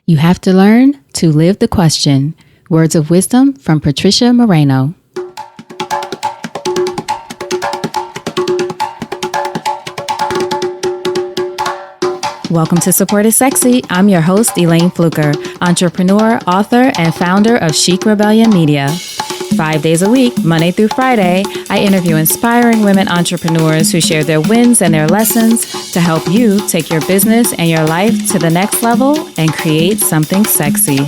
You have to learn to live the question. Words of wisdom from Patricia Moreno. Welcome to Support is Sexy. I'm your host, Elayne Fluker, entrepreneur, author, and founder of Chic Rebellion Media. 5 days a week, Monday through Friday, I interview inspiring women entrepreneurs who share their wins and their lessons to help you take your business and your life to the next level and create something sexy.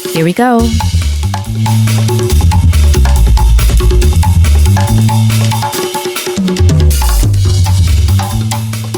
Here we go.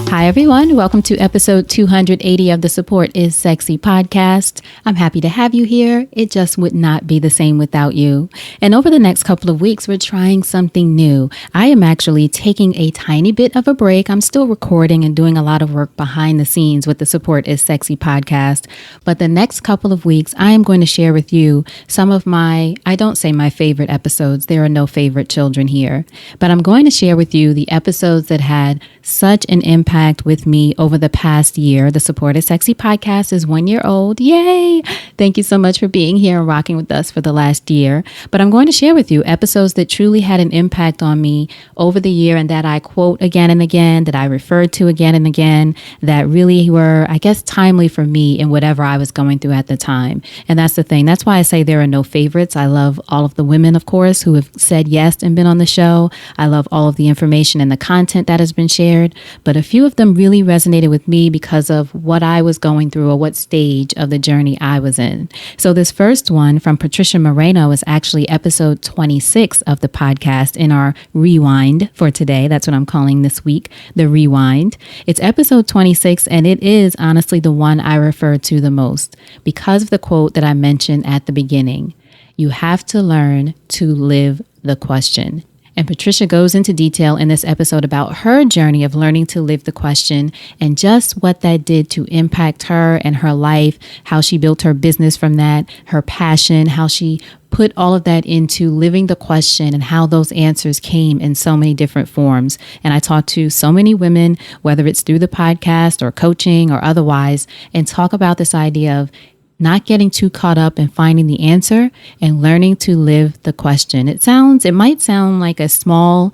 Hi, everyone. Welcome to episode 280 of the Support is Sexy podcast. I'm happy to have you here. It just would not be the same without you. And over the next couple of weeks, we're trying something new. I am actually taking a tiny bit of a break. I'm still recording and doing a lot of work behind the scenes with the Support is Sexy podcast. But the next couple of weeks, I am going to share with you some of I don't say my favorite episodes. There are no favorite children here. But I'm going to share with you the episodes that had such an impact with me over the past year. The Support is Sexy podcast is 1 year old. Yay! Thank you so much for being here and rocking with us for the last year. But I'm going to share with you episodes that truly had an impact on me over the year and that I quote again and again, that I referred to again and again, that really were, I guess, timely for me in whatever I was going through at the time. And that's the thing. That's why I say there are no favorites. I love all of the women, of course, who have said yes and been on the show. I love all of the information and the content that has been shared. But a few of them really resonated with me because of what I was going through or what stage of the journey I was in. So this first one from Patricia Moreno is actually episode 26 of the podcast in our rewind for today. That's what I'm calling this week, the rewind. It's episode 26, and it is honestly the one I refer to the most because of the quote that I mentioned at the beginning. You have to learn to live the question. And Patricia goes into detail in this episode about her journey of learning to live the question and just what that did to impact her and her life, how she built her business from that, her passion, how she put all of that into living the question and how those answers came in so many different forms. And I talk to so many women, whether it's through the podcast or coaching or otherwise, and talk about this idea of not getting too caught up in finding the answer and learning to live the question. It might sound like a small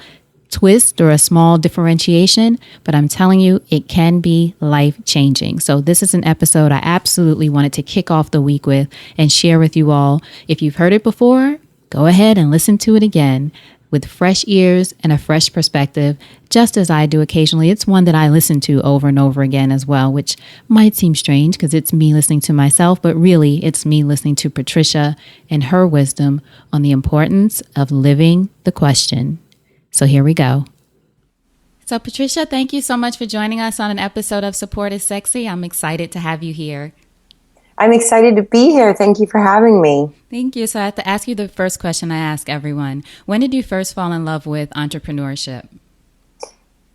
twist or a small differentiation, but I'm telling you, it can be life-changing. So this is an episode I absolutely wanted to kick off the week with and share with you all. If you've heard it before, go ahead and listen to it again with fresh ears and a fresh perspective, just as I do occasionally. It's one that I listen to over and over again as well, which might seem strange because it's me listening to myself, but really it's me listening to Patricia and her wisdom on the importance of living the question. So here we go. So Patricia, thank you so much for joining us on an episode of Support is Sexy. I'm excited to have you here. I'm excited to be here. Thank you for having me. Thank you. So I have to ask you the first question I ask everyone. When did you first fall in love with entrepreneurship?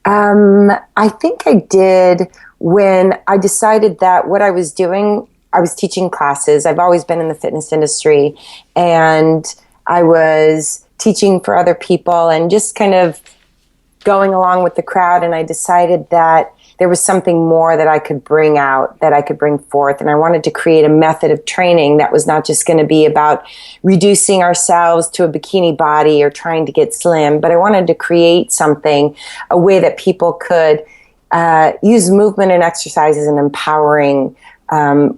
I think I did when I decided that what I was doing, I was teaching classes. I've always been in the fitness industry, and I was teaching for other people and just kind of going along with the crowd. And I decided that there was something more that I could bring out, that I could bring forth. And I wanted to create a method of training that was not just going to be about reducing ourselves to a bikini body or trying to get slim, but I wanted to create something, a way that people could use movement and exercise as an empowering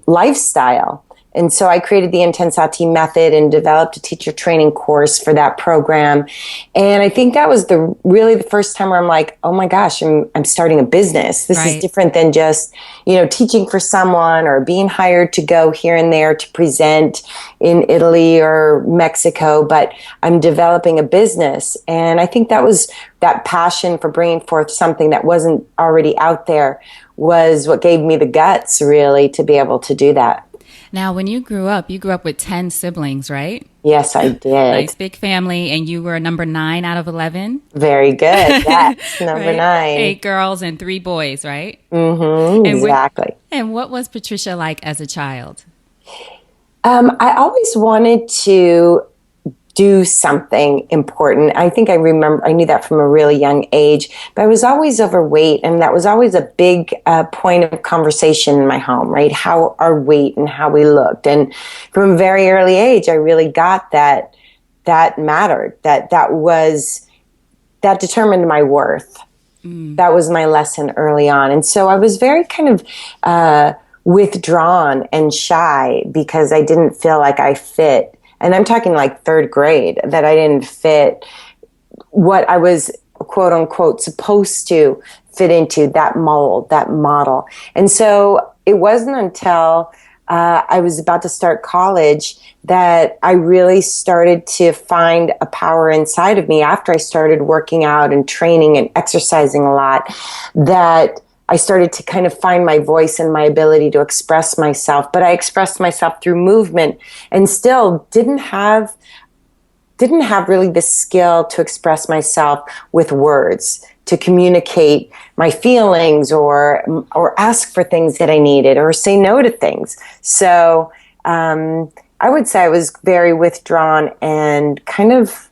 lifestyle. And so I created the Intensati method and developed a teacher training course for that program. And I think that was really the first time where I'm like, oh my gosh, I'm starting a business. This is different than just, teaching for someone or being hired to go here and there to present in Italy or Mexico, but I'm developing a business. And I think that passion for bringing forth something that wasn't already out there was what gave me the guts, really, to be able to do that. Now, when you grew up with 10 siblings, right? Yes, I did. Nice big family, and you were number 9 out of 11? Very good. Yes, number 9. 8 girls and 3 boys, right? Mm-hmm, exactly. And what was Patricia like as a child? I always wanted to do something important. I think I knew that from a really young age, but I was always overweight, and that was always a big point of conversation in my home, right? How our weight and how we looked. And from a very early age, I really got that mattered, that determined my worth. That was my lesson early on. And so I was very kind of withdrawn and shy because I didn't feel like I fit. And I'm talking like third grade, that I didn't fit what I was, quote unquote, supposed to fit into, that mold, that model. And so it wasn't until I was about to start college that I really started to find a power inside of me after I started working out and training and exercising a lot, that I started to kind of find my voice and my ability to express myself. But I expressed myself through movement, and still didn't have really the skill to express myself with words, to communicate my feelings or ask for things that I needed or say no to things. So I would say I was very withdrawn and kind of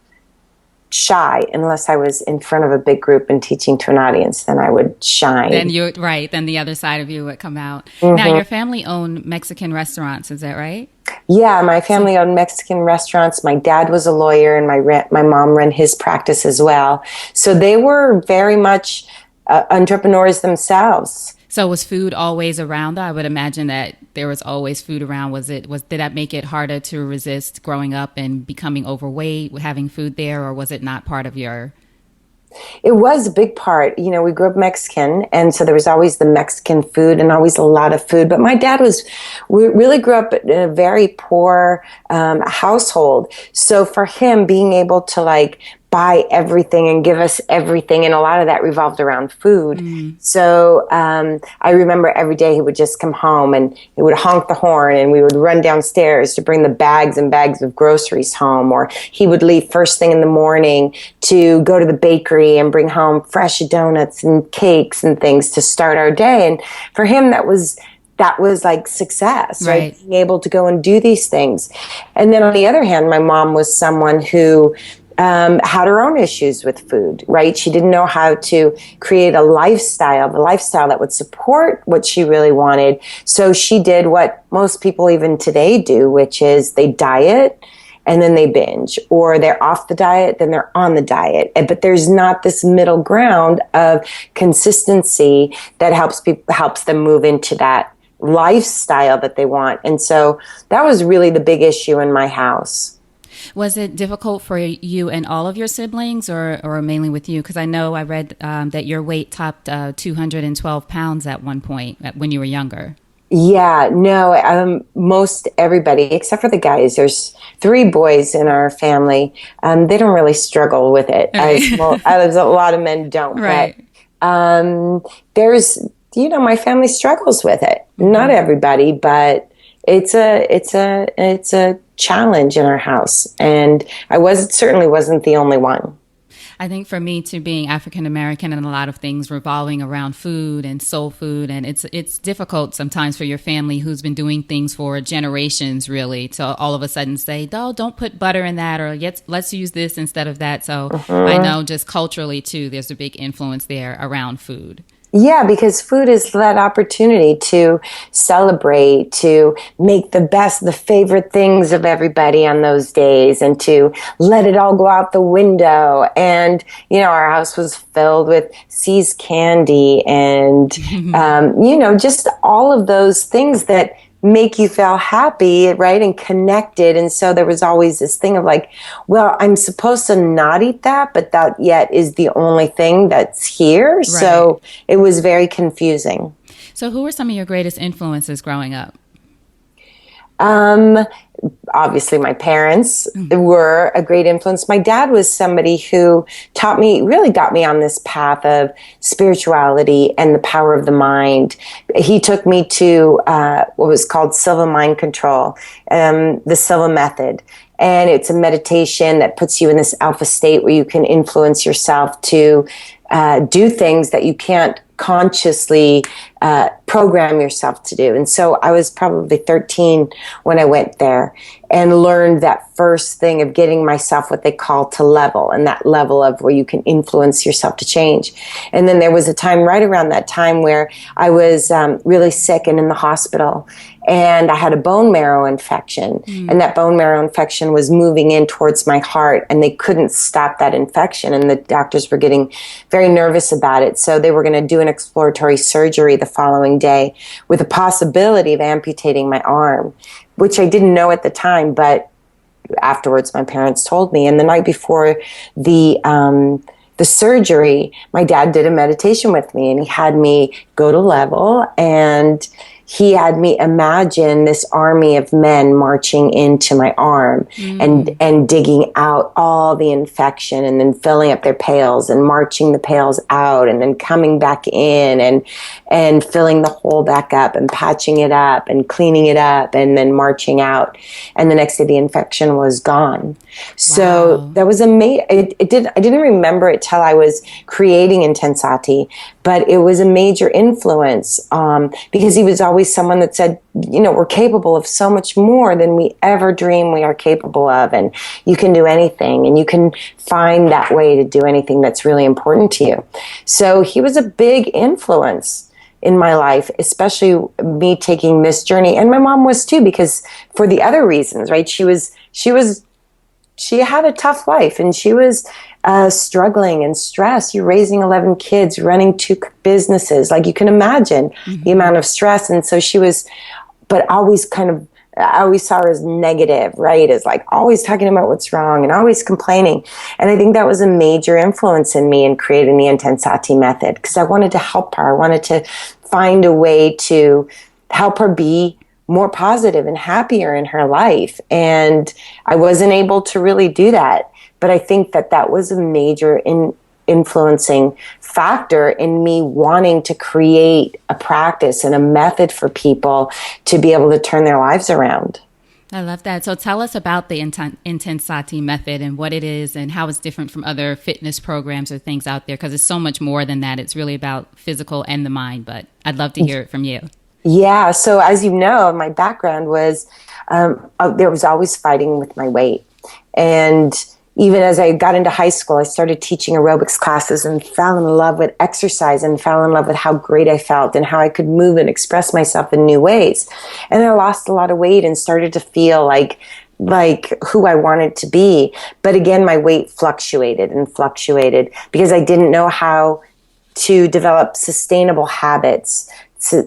shy. Unless I was in front of a big group and teaching to an audience, then I would shine. Then then the other side of you would come out. Now, your family owned Mexican restaurants, is that right? Yeah, my family owned Mexican restaurants. My dad was a lawyer, and my mom ran his practice as well. So they were very much entrepreneurs themselves. So was food always around? I would imagine that there was always food around. Did that make it harder to resist growing up and becoming overweight, having food there, or was it not part of your... It was a big part. You know, we grew up Mexican, and so there was always the Mexican food and always a lot of food. But my dad we really grew up in a very poor household. So for him, being able to like buy everything and give us everything, and a lot of that revolved around food. So I remember every day he would just come home and he would honk the horn, and we would run downstairs to bring the bags and bags of groceries home, or he would leave first thing in the morning to go to the bakery and bring home fresh donuts and cakes and things to start our day. And for him, that was like success, right? Being able to go and do these things. And then on the other hand, my mom was someone who had her own issues with food, right? She didn't know how to create the lifestyle that would support what she really wanted. So she did what most people even today do, which is they diet and then they binge, or they're off the diet, then they're on the diet. But there's not this middle ground of consistency that helps them move into that lifestyle that they want. And so that was really the big issue in my house. Was it difficult for you and all of your siblings, or mainly with you? Because I know I read that your weight topped 212 pounds at one point when you were younger. Yeah, no, most everybody, except for the guys. There's 3 boys in our family. They don't really struggle with it. Right. As a lot of men don't. Right. But there's, my family struggles with it. Not everybody, but it's a challenge in our house, and certainly wasn't the only one. I think for me too, being African American and a lot of things revolving around food and soul food, and it's difficult sometimes for your family who's been doing things for generations really to all of a sudden say, "No, don't put butter in that," or let's use this instead of that. So I know just culturally too, there's a big influence there around food. Yeah, because food is that opportunity to celebrate, to make the favorite things of everybody on those days, and to let it all go out the window. And, our house was filled with See's candy and, just all of those things that make you feel happy, right, and connected. And so there was always this thing of like, well, I'm supposed to not eat that, but that yet is the only thing that's here. Right. So it was very confusing. So who were some of your greatest influences growing up? Obviously my parents were a great influence. My dad was somebody who really got me on this path of spirituality and the power of the mind. He took me to what was called Silva Mind Control, the Silva Method. And it's a meditation that puts you in this alpha state where you can influence yourself to do things that you can't consciously program yourself to do. And so I was probably 13 when I went there and learned that first thing of getting myself what they call to level, and that level of where you can influence yourself to change. And then there was a time right around that time where I was really sick and in the hospital, and I had a bone marrow infection, and that bone marrow infection was moving in towards my heart, and they couldn't stop that infection, and the doctors were getting very nervous about it. So they were going to do an exploratory surgery the following day with the possibility of amputating my arm, which I didn't know at the time, but afterwards my parents told me. And the night before the surgery, my dad did a meditation with me, and he had me go to level, and he had me imagine this army of men marching into my arm and digging out all the infection, and then filling up their pails and marching the pails out, and then coming back in and filling the hole back up and patching it up and cleaning it up and then marching out. And the next day the infection was gone. So that was amazing. I didn't remember it till I was creating Intensati, but it was a major influence because he was always someone that said, we're capable of so much more than we ever dream we are capable of, and you can do anything, and you can find that way to do anything that's really important to you. So he was a big influence in my life, especially me taking this journey. And my mom was too, because for the other reasons, right? She had a tough life, and she was struggling and stressed. You're raising 11 kids, running 2 businesses. Like, you can imagine the amount of stress. And so she was, but always I always saw her as negative, right? As like always talking about what's wrong and always complaining. And I think that was a major influence in me in creating the Intensati method, because I wanted to help her. I wanted to find a way to help her be more positive and happier in her life. And I wasn't able to really do that. But I think that was a major influencing factor in me wanting to create a practice and a method for people to be able to turn their lives around. I love that. So tell us about the Intensati method and what it is and how it's different from other fitness programs or things out there, because it's so much more than that. It's really about physical and the mind, but I'd love to hear it from you. Yeah. So as you know, my background was, there was always fighting with my weight. And even as I got into high school, I started teaching aerobics classes and fell in love with exercise and fell in love with how great I felt and how I could move and express myself in new ways. And I lost a lot of weight and started to feel like who I wanted to be. But again, my weight fluctuated because I didn't know how to develop sustainable habits,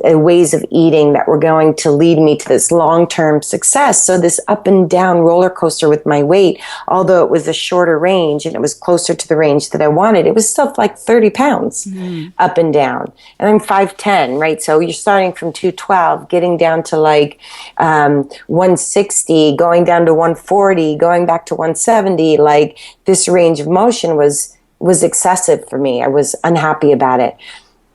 ways of eating that were going to lead me to this long-term success. So this up and down roller coaster with my weight, although it was a shorter range and it was closer to the range that I wanted, it was still like 30 pounds up and down. And I'm 5'10", right? So you're starting from 212, getting down to like 160, going down to 140, going back to 170. Like, this range of motion was excessive for me. I was unhappy about it.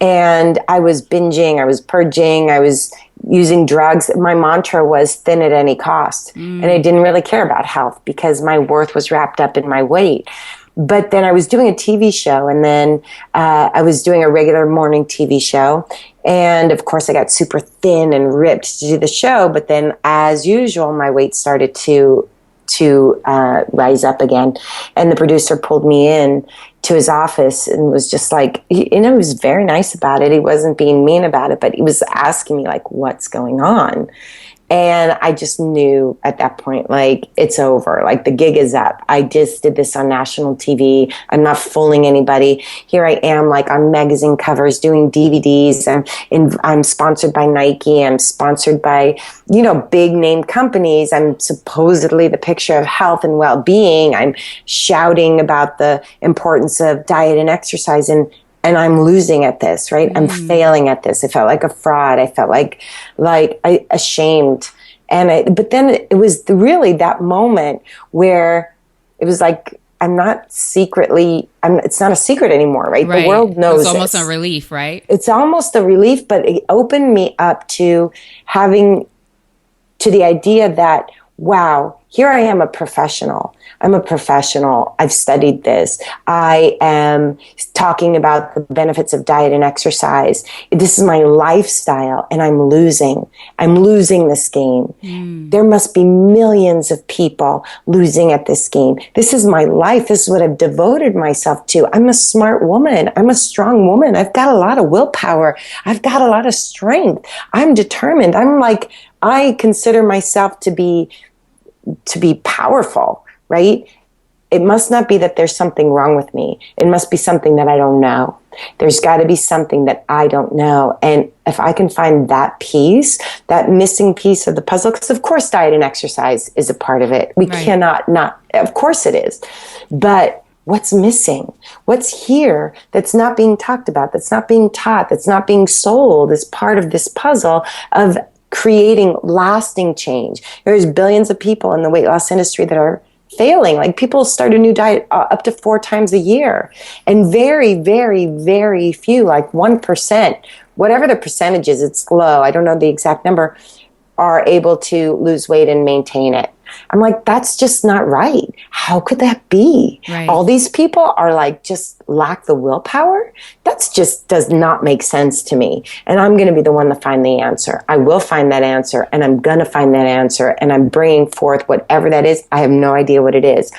And I was binging, I was purging, I was using drugs. My mantra was thin at any cost. And I didn't really care about health because my worth was wrapped up in my weight. But then I was doing a TV show, and then I was doing a regular morning TV show. And of course, I got super thin and ripped to do the show. But then, as usual, my weight started to rise up again. And the producer pulled me in to his office and was just like, he was very nice about it. He wasn't being mean about it, but he was asking me like, what's going on? And I just knew at that point, like, it's over. Like, the gig is up. I just did this on national TV. I'm not fooling anybody. Here I am, like, on magazine covers doing DVDs. I'm sponsored by Nike. I'm sponsored by, big name companies. I'm supposedly the picture of health and well-being. I'm shouting about the importance of diet and exercise, and I'm losing at this, right? I'm failing at this. I felt like a fraud. I felt like ashamed. But then it was really that moment where it was like, it's not a secret anymore, right? The world knows. It's almost a relief, right? It's almost a relief, but it opened me up to the idea that wow, here I am, a professional. I'm a professional. I've studied this. I am talking about the benefits of diet and exercise. This is my lifestyle, and I'm losing. I'm losing this game. There must be millions of people losing at this game. This is my life. This is what I've devoted myself to. I'm a smart woman. I'm a strong woman. I've got a lot of willpower. I've got a lot of strength. I'm determined. I consider myself to be powerful, right? It must not be that there's something wrong with me. It must be something that I don't know. There's got to be something that I don't know. And if I can find that piece, that missing piece of the puzzle, because of course diet and exercise is a part of it. We cannot not, of course it is. But what's missing? What's here that's not being talked about, that's not being taught, that's not being sold as part of this puzzle of creating lasting change? There's billions of people in the weight loss industry that are failing. Like, people start a new diet up to 4 times a year, and very, very, very few, like 1%, whatever the percentage is, it's low, I don't know the exact number, are able to lose weight and maintain it. I'm like, that's just not right. How could that be? Right. All these people are like, just lack the willpower? That's just does not make sense to me. And I'm going to be the one to find the answer. I will find that answer, and I'm going to find that answer, and I'm bringing forth whatever that is. I have no idea what it is.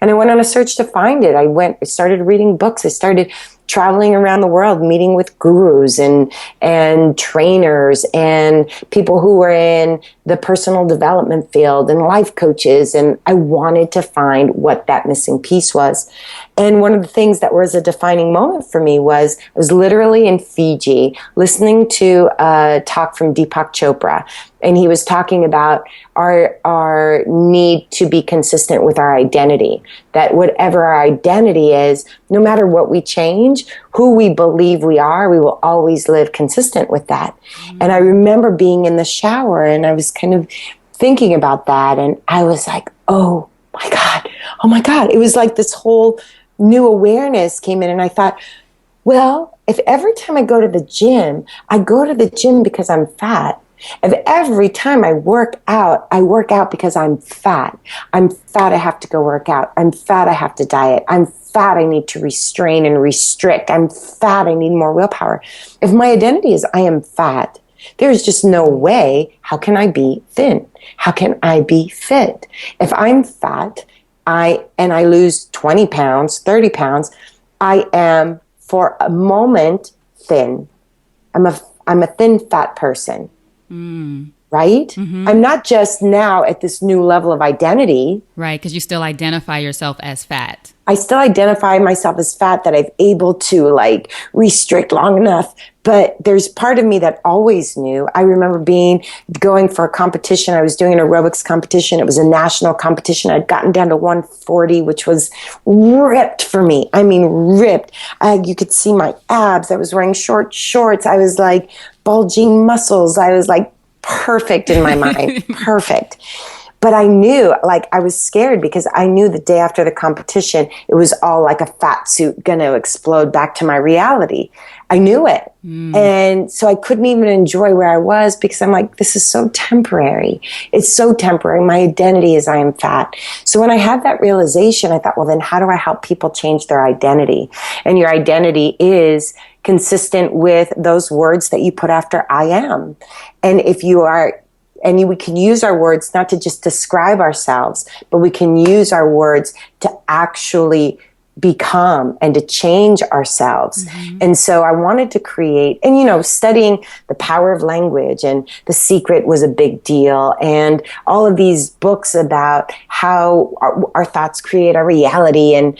And I went on a search to find it. I started reading books. I started traveling around the world, meeting with gurus and trainers and people who were in the personal development field and life coaches. And I wanted to find what that missing piece was. And one of the things that was a defining moment for me was I was literally in Fiji listening to a talk from Deepak Chopra. And he was talking about our need to be consistent with our identity, that whatever our identity is, no matter what we change, who we believe we are, we will always live consistent with that. And I remember being in the shower, and I was kind of thinking about that, and I was like, oh my God. It was like this whole new awareness came in, and I thought, well, if every time I go to the gym because I'm fat, if every time I work out because I'm fat, I have to go work out, I'm fat, I have to diet, I'm fat, I need to restrain and restrict, I'm fat, I need more willpower. If my identity is I am fat, there's just no way, how can I be thin? How can I be fit? If I'm fat, I lose 20 pounds, 30 pounds, I am for a moment thin. I'm a thin fat person. Right? Mm-hmm. I'm not just now at this new level of identity. Right, because you still identify yourself as fat. I still identify myself as fat, that I'm able to like restrict long enough. But there's part of me that always knew. I remember going for a competition. I was doing an aerobics competition. It was a national competition. I'd gotten down to 140, which was ripped for me. I mean, ripped. You could see my abs. I was wearing short shorts. I was like bulging muscles. I was like perfect in my mind. Perfect. But I knew, like, I was scared because I knew the day after the competition, it was all like a fat suit going to explode back to my reality. I knew it. And so I couldn't even enjoy where I was because I'm like, this is so temporary. It's so temporary. My identity is I am fat. So when I had that realization, I thought, well, then how do I help people change their identity? And your identity is consistent with those words that you put after I am. And if you are, we can use our words not to just describe ourselves, but we can use our words to actually become and to change ourselves. Mm-hmm. And so I wanted to create, and studying the power of language and The Secret was a big deal. And all of these books about how our thoughts create our reality. And,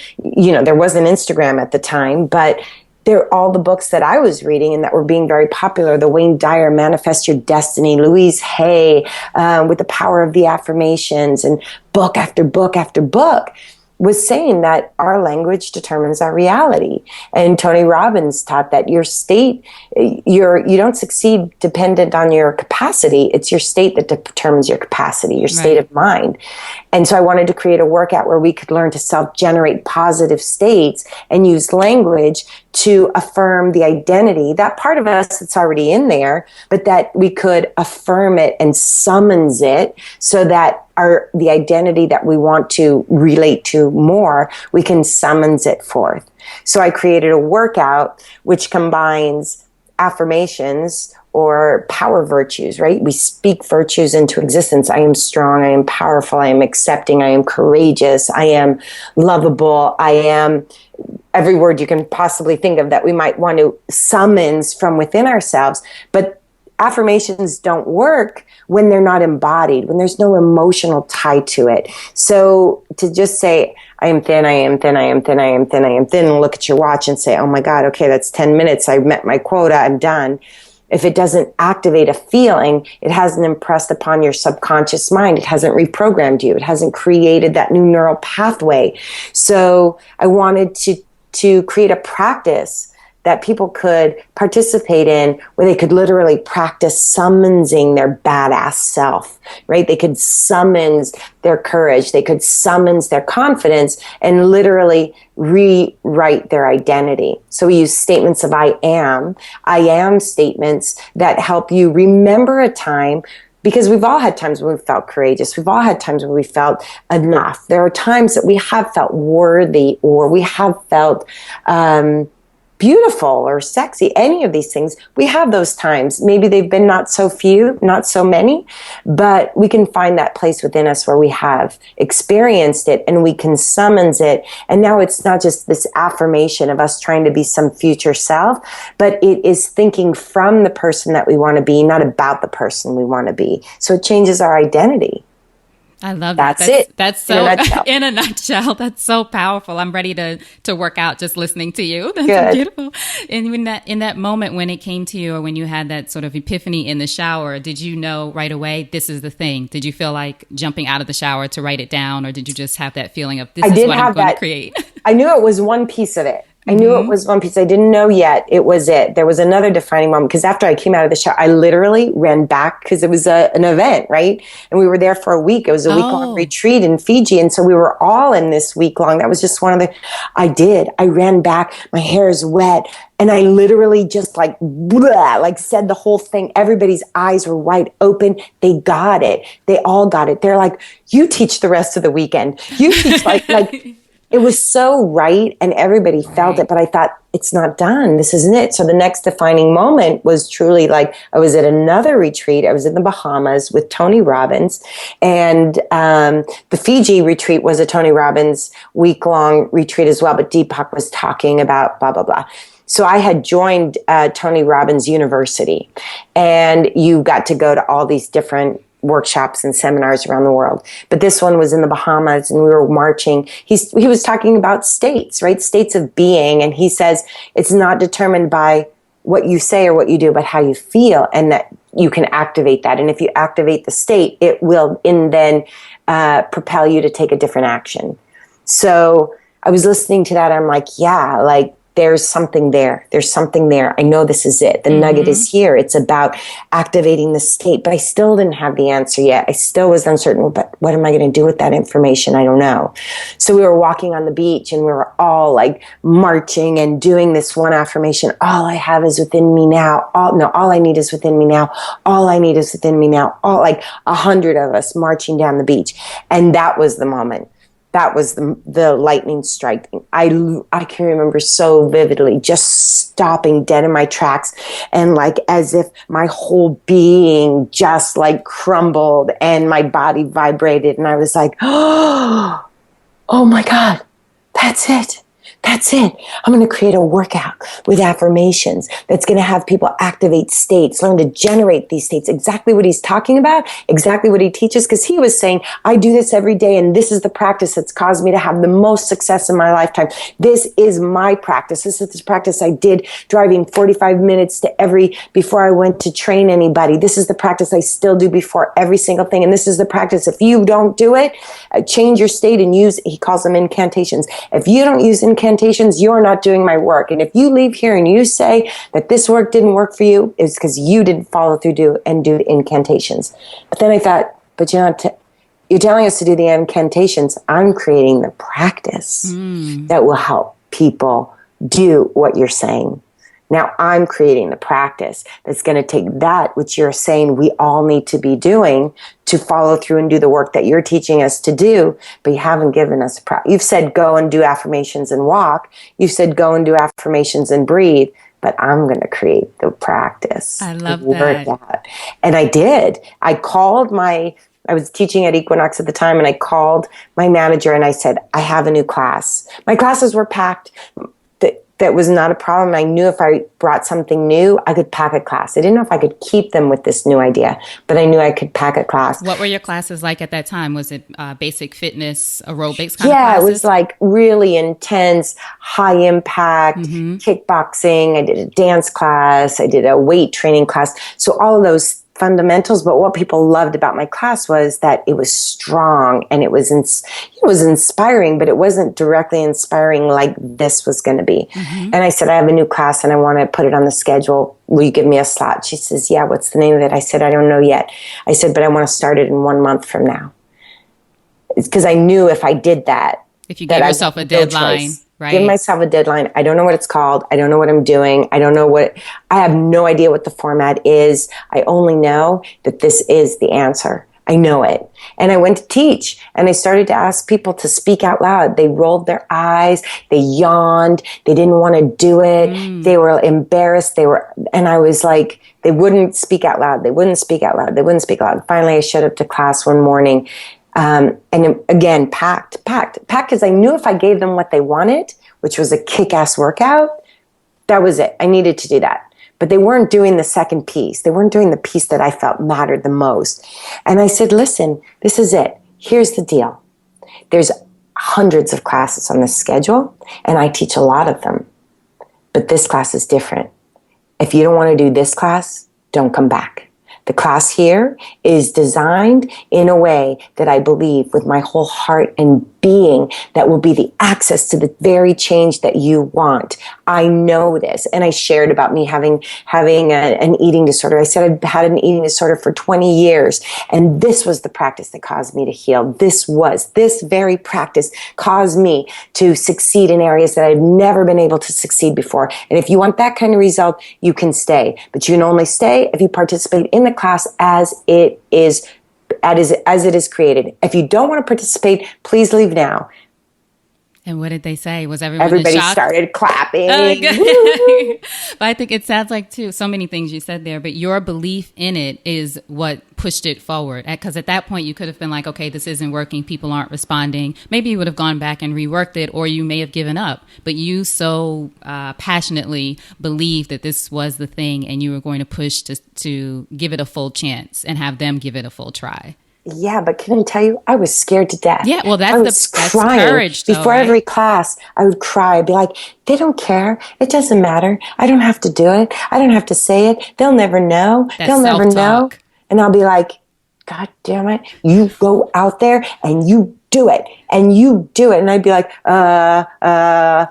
there wasn't Instagram at the time, but they're all the books that I was reading and that were being very popular. The Wayne Dyer, Manifest Your Destiny, Louise Hay, with The Power of the Affirmations, and book after book after book was saying that our language determines our reality. And Tony Robbins taught that your state, you don't succeed dependent on your capacity. It's your state that determines your capacity, your state of mind. And so I wanted to create a workout where we could learn to self-generate positive states and use language to affirm the identity, that part of us that's already in there, but that we could affirm it and summons it so that the identity that we want to relate to more, we can summons it forth. So I created a workout which combines affirmations or power virtues, right? We speak virtues into existence. I am strong. I am powerful. I am accepting. I am courageous. I am lovable. I am every word you can possibly think of that we might want to summons from within ourselves. But affirmations don't work when they're not embodied, when there's no emotional tie to it. So to just say, I am thin, I am thin, I am thin, I am thin, I am thin, and look at your watch and say, oh my God, okay, that's 10 minutes. I've met my quota. I'm done. If it doesn't activate a feeling, it hasn't impressed upon your subconscious mind. It hasn't reprogrammed you. It hasn't created that new neural pathway. So I wanted to create a practice that people could participate in where they could literally practice summonsing their badass self, right? They could summons their courage. They could summons their confidence and literally rewrite their identity. So we use statements of I am statements that help you remember a time, because we've all had times when we felt courageous. We've all had times when we felt enough. There are times that we have felt worthy, or we have felt beautiful or sexy, any of these things. We have those times. Maybe they've been not so few, not so many, but we can find that place within us where we have experienced it and we can summons it. And now it's not just this affirmation of us trying to be some future self, but it is thinking from the person that we want to be, not about the person we want to be. So it changes our identity. I love that. That's it. That's so, in a nutshell, that's so powerful. I'm ready to work out just listening to you. That's Good. Beautiful. And in that moment when it came to you, or when you had that sort of epiphany in the shower, did you know right away, this is the thing? Did you feel like jumping out of the shower to write it down? Or did you just have that feeling of this is what I'm going to create? I knew it was one piece of it. I knew it was one piece. I didn't know yet it was it. There was another defining moment, because after I came out of the shower, I literally ran back, because it was an event, right? And we were there for a week. It was a week-long retreat in Fiji. And so we were all in this week-long. That was just one of the, I ran back. My hair is wet. And I literally just like said the whole thing. Everybody's eyes were wide open. They got it. They all got it. They're like, you teach the rest of the weekend. You teach like it was so right, and everybody felt it, but I thought, it's not done. This isn't it. So the next defining moment was truly like, I was at another retreat. I was in the Bahamas with Tony Robbins, and the Fiji retreat was a Tony Robbins week-long retreat as well, but Deepak was talking about blah, blah, blah. So I had joined Tony Robbins University, and you got to go to all these different workshops and seminars around the world. But this one was in the Bahamas, and we were marching. He was talking about states, right? States of being. And he says, it's not determined by what you say or what you do, but how you feel, and that you can activate that. And if you activate the state, it will then propel you to take a different action. So I was listening to that. I'm like, yeah, like, there's something there. There's something there. I know this is it. The nugget is here. It's about activating the state. But I still didn't have the answer yet. I still was uncertain. But what am I going to do with that information? I don't know. So we were walking on the beach, and we were all like marching and doing this one affirmation. All I have is within me now. All I need is within me now. All I need is within me now. All like 100 of us marching down the beach. And that was the moment. That was the lightning strike. I can remember so vividly just stopping dead in my tracks, and like as if my whole being just like crumbled and my body vibrated, and I was like, oh my God, that's it. That's it. I'm going to create a workout with affirmations that's going to have people activate states, learn to generate these states. Exactly what he's talking about, exactly what he teaches, because he was saying, I do this every day, and this is the practice that's caused me to have the most success in my lifetime. This is my practice. This is the practice I did driving 45 minutes before I went to train anybody. This is the practice I still do before every single thing. And this is the practice. If you don't do it, change your state and use, he calls them incantations. If you don't use incantations, you're not doing my work. And if you leave here and you say that this work didn't work for you, it's because you didn't follow through do the incantations. But then I thought, but you're telling us to do the incantations. I'm creating the practice that will help people do what you're saying. Now I'm creating the practice that's going to take that, which you're saying we all need to be doing to follow through and do the work that you're teaching us to do, but you haven't given us you've said go and do affirmations and walk. You've said go and do affirmations and breathe, but I'm going to create the practice. I love that. And I did. I was teaching at Equinox at the time, and I called my manager and I said, I have a new class. My classes were packed. That was not a problem. I knew if I brought something new, I could pack a class. I didn't know if I could keep them with this new idea, but I knew I could pack a class. What were your classes like at that time? Was it basic fitness, aerobics kind of classes? Yeah, it was like really intense, high impact, kickboxing. I did a dance class. I did a weight training class. So all of those fundamentals, but what people loved about my class was that it was strong and it was inspiring, but it wasn't directly inspiring like this was going to be. And I said, I have a new class and I want to put it on the schedule. Will you give me a slot? She says, yeah, what's the name of it? I said, I don't know yet. I said, but I want to start it in 1 month from now. It's because I knew if I did that, if you gave yourself a deadline, right? Give myself a deadline. I don't know what it's called. I don't know what I'm doing. I have no idea what the format is. I only know that this is the answer. I know it. And I went to teach and I started to ask people to speak out loud. They rolled their eyes. They yawned. They didn't want to do it. They were embarrassed. And I was like, they wouldn't speak out loud. They wouldn't speak out loud. They wouldn't speak out loud. Finally, I showed up to class one morning. And again, packed, because I knew if I gave them what they wanted, which was a kick-ass workout, that was it. I needed to do that. But they weren't doing the second piece. They weren't doing the piece that I felt mattered the most. And I said, listen, this is it. Here's the deal. There's hundreds of classes on this schedule, and I teach a lot of them. But this class is different. If you don't want to do this class, don't come back. The class here is designed in a way that I believe with my whole heart and being that will be the access to the very change that you want. I know this. And I shared about me having an eating disorder. I said I've had an eating disorder for 20 years. And this was the practice that caused me to heal. This very practice caused me to succeed in areas that I've never been able to succeed before. And if you want that kind of result, you can stay. But you can only stay if you participate in the class as it is created. If you don't want to participate, please leave now. And what did they say? Was everybody Everybody shocked? Started clapping. But I think it sounds like, too, so many things you said there, but your belief in it is what pushed it forward. Because at that point, you could have been like, okay, this isn't working. People aren't responding. Maybe you would have gone back and reworked it, or you may have given up. But you so passionately believed that this was the thing, and you were going to push to give it a full chance and have them give it a full try. Yeah, but can I tell you, I was scared to death. Yeah, well, that's crying. Courage, though, before right? every class, I would cry. I'd be like, they don't care. It doesn't matter. I don't have to do it. I don't have to say it. They'll never know. They'll never know. And I'll be like, God damn it. You go out there and you do it. And you do it. And I'd be like, I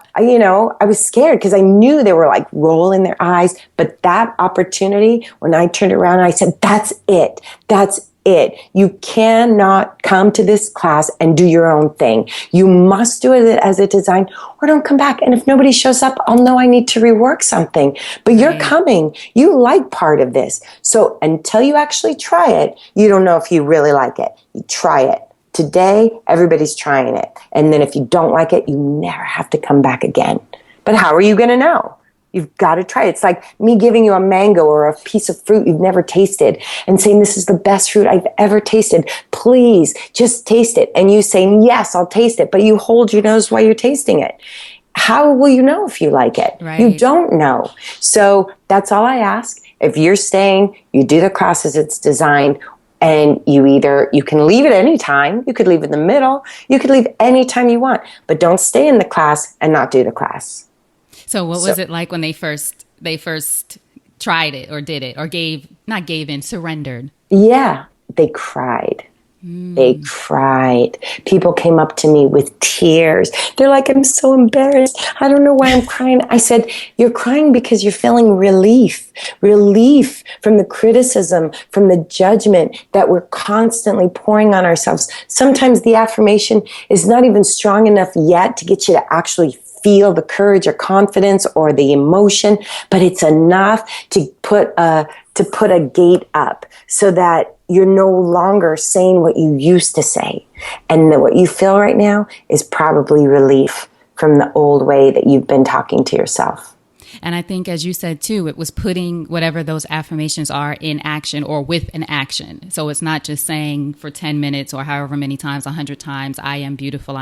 was scared because I knew they were like rolling their eyes. But that opportunity, when I turned around and I said, that's it. That's it. You cannot come to this class and do your own thing. You must do it as a design or don't come back. And if nobody shows up, I'll know I need to rework something. But you're coming. You like part of this. So until you actually try it, you don't know if you really like it. You try it. Today, everybody's trying it. And then if you don't like it, you never have to come back again. But how are you going to know? You've got to try it. It's like me giving you a mango or a piece of fruit you've never tasted and saying, this is the best fruit I've ever tasted. Please just taste it. And you saying, yes, I'll taste it. But you hold your nose while you're tasting it. How will you know if you like it? Right. You don't know. So that's all I ask. If you're staying, you do the class as it's designed. And you can leave at any time. You could leave in the middle. You could leave anytime you want. But don't stay in the class and not do the class. So what was it like when they first tried it or did it or surrendered? Yeah, they cried. They cried. People came up to me with tears. They're like, I'm so embarrassed. I don't know why I'm crying. I said, you're crying because you're feeling relief from the criticism, from the judgment that we're constantly pouring on ourselves. Sometimes the affirmation is not even strong enough yet to get you to actually feel the courage or confidence or the emotion, but it's enough to put a gate up so that you're no longer saying what you used to say. And that what you feel right now is probably relief from the old way that you've been talking to yourself. And I think, as you said, too, it was putting whatever those affirmations are in action or with an action. So it's not just saying for 10 minutes or however many times, 100 times, I am beautiful,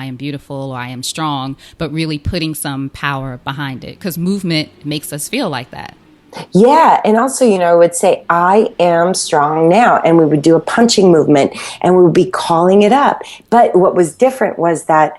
or I am strong, but really putting some power behind it, because movement makes us feel like that. Yeah. And also, I would say, I am strong now. And we would do a punching movement and we would be calling it up. But what was different was that,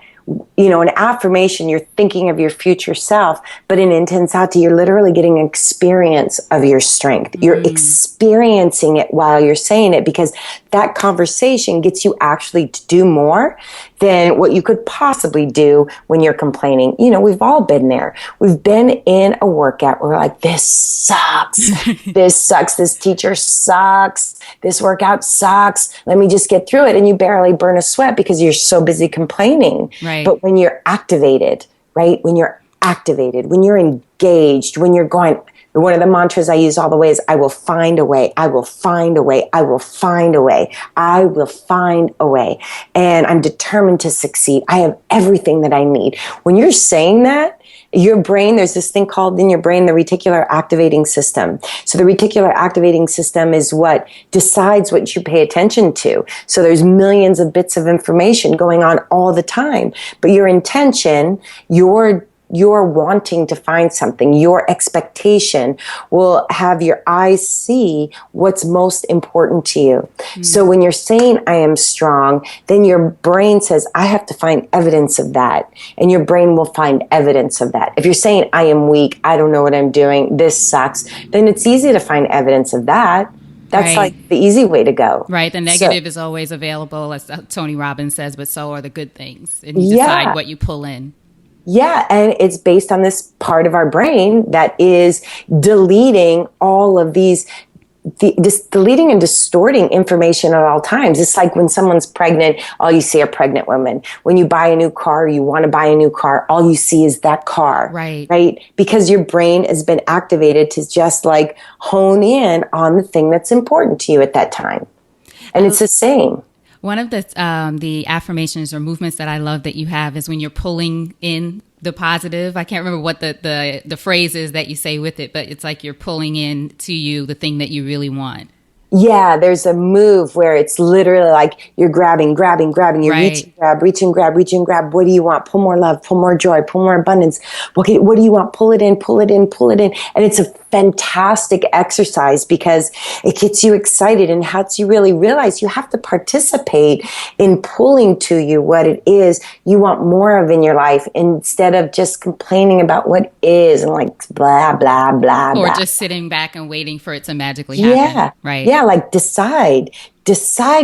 an affirmation, you're thinking of your future self, but in Intensati, you're literally getting an experience of your strength. You're experiencing it while you're saying it, because that conversation gets you actually to do more than what you could possibly do when you're complaining. We've all been there. We've been in a workout where we're like, this sucks. This sucks. This teacher sucks. This workout sucks. Let me just get through it. And you barely burn a sweat because you're so busy complaining. Right. But when you're activated, right? When you're activated, when you're engaged, when you're going, one of the mantras I use all the way is, I will find a way. I will find a way. I will find a way. I will find a way. And I'm determined to succeed. I have everything that I need. When you're saying that, your brain, there's this thing called in your brain, the reticular activating system. So the reticular activating system is what decides what you pay attention to. So there's millions of bits of information going on all the time. But your intention, your wanting to find something, your expectation will have your eyes see what's most important to you. So when you're saying, I am strong, then your brain says, I have to find evidence of that. And your brain will find evidence of that. If you're saying, I am weak, I don't know what I'm doing, this sucks, then it's easy to find evidence of that. That's right. Like the easy way to go. Right. The negative is always available, as Tony Robbins says, but so are the good things. And you decide what you pull in. Yeah, and it's based on this part of our brain that is deleting all of these, deleting and distorting information at all times. It's like when someone's pregnant, all you see are pregnant women. When you buy a new car, you want to buy a new car, all you see is that car. Right? Because your brain has been activated to just like hone in on the thing that's important to you at that time. And it's the same. One of the affirmations or movements that I love that you have is when you're pulling in the positive. I can't remember what the phrase is that you say with it, but it's like you're pulling in to you the thing that you really want. Yeah, there's a move where it's literally like you're grabbing. You're reach and grab. What do you want? Pull more love, pull more joy, pull more abundance. What do you want? Pull it in. And it's a fantastic exercise because it gets you excited and helps you really realize you have to participate in pulling to you what it is you want more of in your life, instead of just complaining about what is and like blah, blah, blah, or blah. just sitting back and waiting for it to magically happen. Yeah. Right. Yeah. Like decide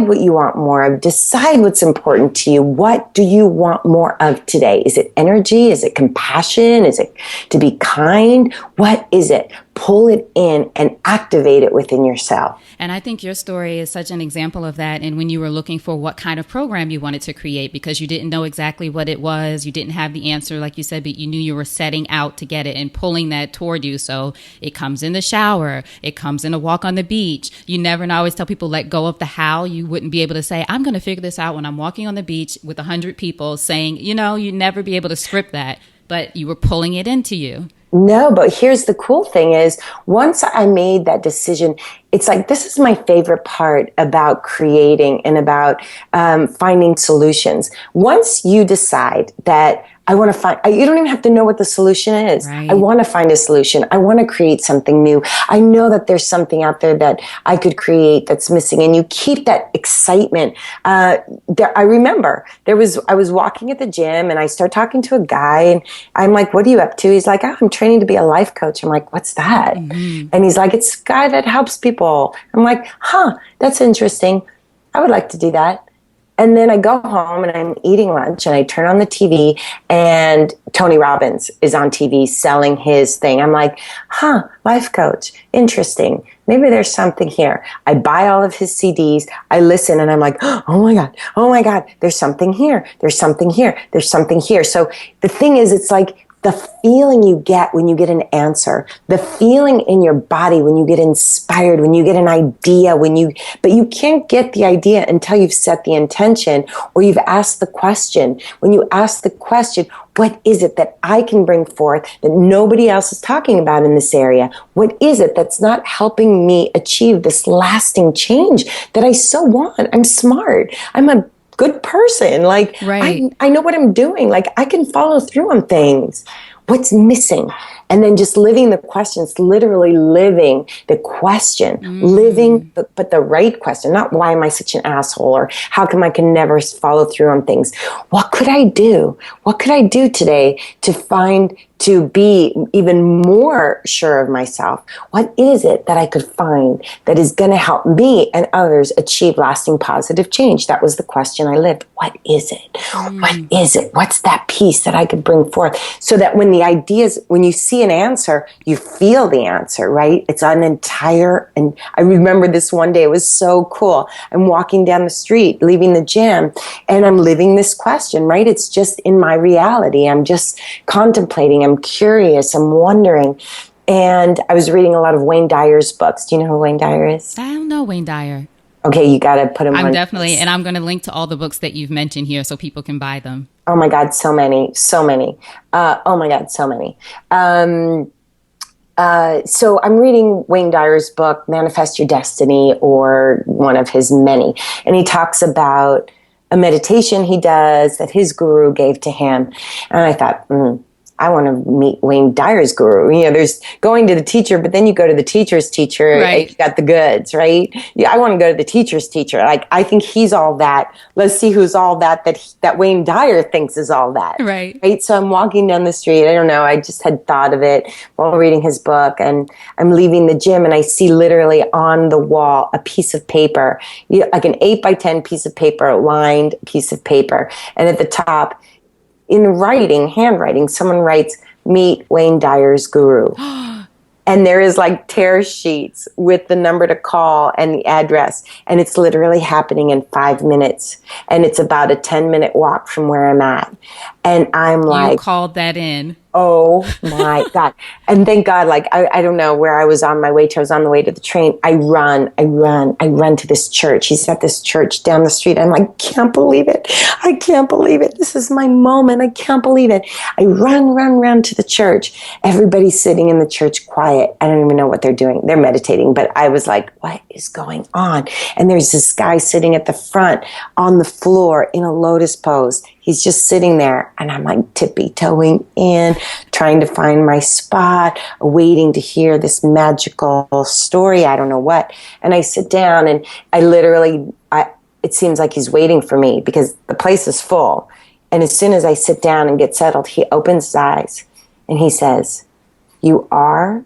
what you want more of. Decide what's important to you. What do you want more of today? Is it energy? Is it compassion? Is it to be kind? What is it? Pull it in and activate it within yourself. And I think your story is such an example of that. And when you were looking for what kind of program you wanted to create, because you didn't know exactly what it was, you didn't have the answer, like you said, but you knew you were setting out to get it and pulling that toward you. So it comes in the shower, it comes in a walk on the beach. You never, and I always tell people, let go of the how. You wouldn't be able to say, I'm going to figure this out when I'm walking on the beach with 100 people saying, you'd never be able to script that, but you were pulling it into you. No, but here's the cool thing is, once I made that decision, it's like, this is my favorite part about creating and about finding solutions. Once you decide that I want to find, you don't even have to know what the solution is. Right. I want to find a solution. I want to create something new. I know that there's something out there that I could create that's missing. And you keep that excitement. I remember I was walking at the gym and I start talking to a guy and I'm like, what are you up to? He's like, I'm training to be a life coach. I'm like, what's that? Mm-hmm. And he's like, it's a guy that helps people. I'm like, that's interesting. I would like to do that. And then I go home and I'm eating lunch and I turn on the TV and Tony Robbins is on TV selling his thing. I'm like, life coach, interesting. Maybe there's something here. I buy all of his CDs. I listen and I'm like, oh my God, there's something here. There's something here. So the thing is, it's like the feeling you get when you get an answer, the feeling in your body when you get inspired, when you get an idea, but you can't get the idea until you've set the intention or you've asked the question. When you ask the question, what is it that I can bring forth that nobody else is talking about in this area? What is it that's not helping me achieve this lasting change that I so want? I'm smart. I'm a good person. Like, right. I know what I'm doing. Like, I can follow through on things. What's missing? And then just living the questions, literally living the question, but the right question, not why am I such an asshole or how come I can never follow through on things? What could I do? What could I do today to be even more sure of myself? What is it that I could find that is going to help me and others achieve lasting positive change? That was the question I lived. What is it? What is it? What's that piece that I could bring forth so that when you see an answer, you feel the answer, right? It's an entire, and I remember this one day, it was so cool. I'm walking down the street, leaving the gym, and I'm living this question, right? It's just in my reality. I'm just contemplating, I'm curious, I'm wondering. And I was reading a lot of Wayne Dyer's books. Do you know who Wayne Dyer is? I don't know Wayne Dyer. Okay, you got to put him on. I'm definitely, and I'm going to link to all the books that you've mentioned here so people can buy them. Oh my God, so many. Oh my God, so many. So I'm reading Wayne Dyer's book, Manifest Your Destiny, or one of his many. And he talks about a meditation he does that his guru gave to him. And I thought, I want to meet Wayne Dyer's guru. You know, there's going to the teacher, but then you go to the teacher's teacher, right? And you got the goods, right? Yeah, I want to go to the teacher's teacher. Like, I think he's all that. Let's see who's all that Wayne Dyer thinks is all that. Right. So I'm walking down the street. I don't know. I just had thought of it while reading his book, and I'm leaving the gym, and I see literally on the wall a piece of paper, like an 8x10 piece of paper, lined piece of paper. And at the top, in handwriting, someone writes, meet Wayne Dyer's guru. And there is like tear sheets with the number to call and the address. And it's literally happening in 5 minutes. And it's about a 10-minute walk from where I'm at. And I'm like, you called that in. Oh my God. And thank God, like, I don't know where I was on my way to. I was on the way to the train. I run to this church. He's at this church down the street. I'm like, can't believe it. I can't believe it. This is my moment. I can't believe it. I run to the church. Everybody's sitting in the church quiet. I don't even know what they're doing. They're meditating. But I was like, what is going on? And there's this guy sitting at the front on the floor in a lotus pose. He's just sitting there, and I'm like tippy-toeing in, trying to find my spot, waiting to hear this magical story. I don't know what. And I sit down, and it seems like he's waiting for me because the place is full. And as soon as I sit down and get settled, he opens his eyes, and he says, you are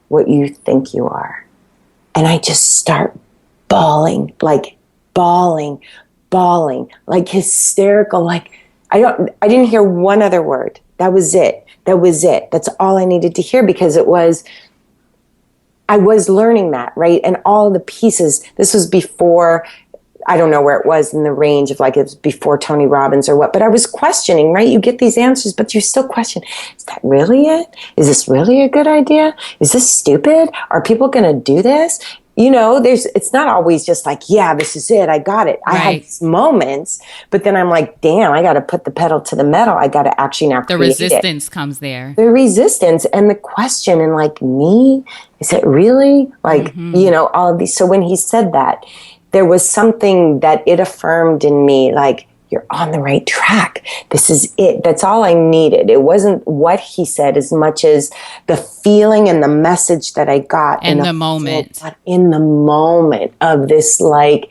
what you think you are. And I just start bawling, like hysterical, like, I didn't hear one other word. That was it. That's all I needed to hear, because I was learning that, right? And all the pieces, this was before, I don't know where it was in the range of, like, it was before Tony Robbins or what, but I was questioning, right? You get these answers, but you still question, is that really it? Is this really a good idea? Is this stupid? Are people going to do this? You know, it's not always just like, yeah, this is it. I got it. Right. I had these moments, but then I'm like, damn, I got to put the pedal to the metal. I got to actually now create it. The resistance comes there. The resistance and the question, and like, me, is it really? Like, you know, all of these. So when he said that, there was something that it affirmed in me, like, you're on the right track. This is it. That's all I needed. It wasn't what he said as much as the feeling and the message that I got. In the moment. In the moment of this, like,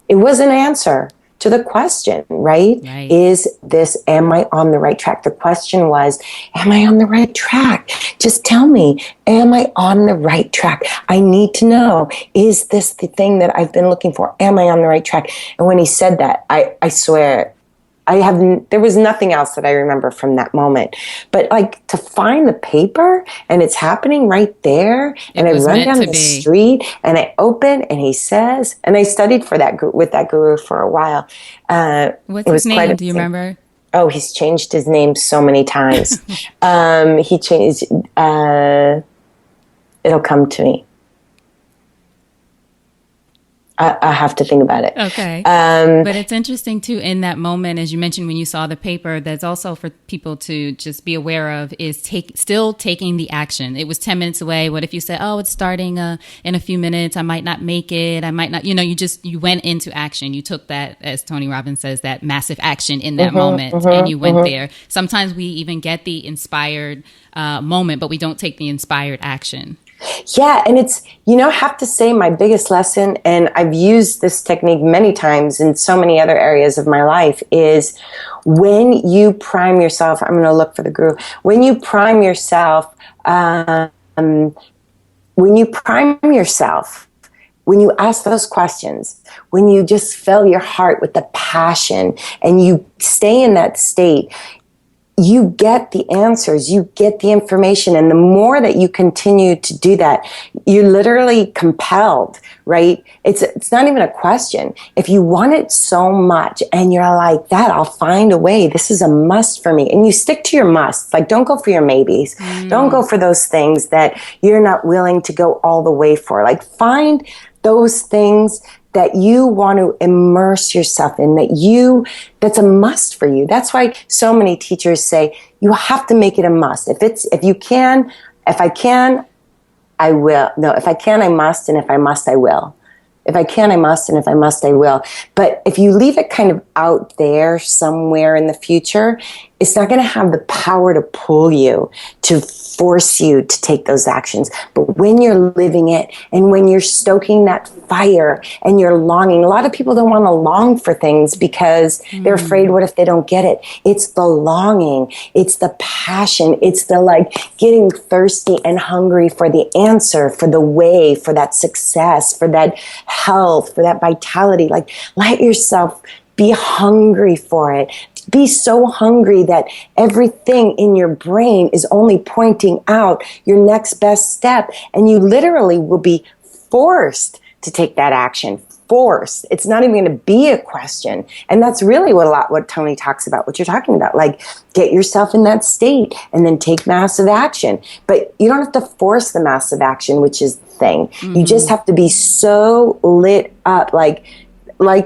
it was an answer to the question, right? Am I on the right track? The question was, am I on the right track? Just tell me, am I on the right track? I need to know, is this the thing that I've been looking for? Am I on the right track? And when he said that, I swear, there was nothing else that I remember from that moment. But like, to find the paper, and it's happening right there, and I run down the street, and I open, and he says, and I studied with that guru for a while. What's his name? Do you remember? Oh, he's changed his name so many times. He changed, it'll come to me. I have to think about it. Okay. But it's interesting too, in that moment, as you mentioned, when you saw the paper, that's also for people to just be aware of is still taking the action. It was 10 minutes away. What if you said, oh, it's starting in a few minutes. I might not make it. I might not, you went into action. You took that, as Tony Robbins says, that massive action in that moment and you went there. Sometimes we even get the inspired moment, but we don't take the inspired action. Yeah. And it's, I have to say my biggest lesson, and I've used this technique many times in so many other areas of my life, is when you prime yourself, I'm going to look for the guru. When you prime yourself, when you ask those questions, when you just fill your heart with the passion and you stay in that state, you get the answers, you get the information. And the more that you continue to do that, you're literally compelled, right? It's not even a question. If you want it so much and you're like, that, I'll find a way. This is a must for me. And you stick to your musts. Like, don't go for your maybes. Don't go for those things that you're not willing to go all the way for. Like, find those things that you want to immerse yourself in, that's a must for you. That's why so many teachers say you have to make it a must. If I can, I will. No, if I can, I must. And if I must, I will. If I can, I must. And if I must, I will. But if you leave it kind of out there somewhere in the future, it's not going to have the power to pull you, to force you to take those actions. But when you're living it and when you're stoking that fire and you're longing, a lot of people don't want to long for things because they're afraid, what if they don't get it? It's the longing. It's the passion. It's the getting thirsty and hungry for the answer, for the way, for that success, for that health, for that vitality. Let yourself be hungry for it. Be so hungry that everything in your brain is only pointing out your next best step. And you literally will be forced to take that action. Forced. It's not even going to be a question. And that's really what Tony talks about, what you're talking about. Get yourself in that state and then take massive action. But you don't have to force the massive action, which is the thing. Mm-hmm. You just have to be so lit up, like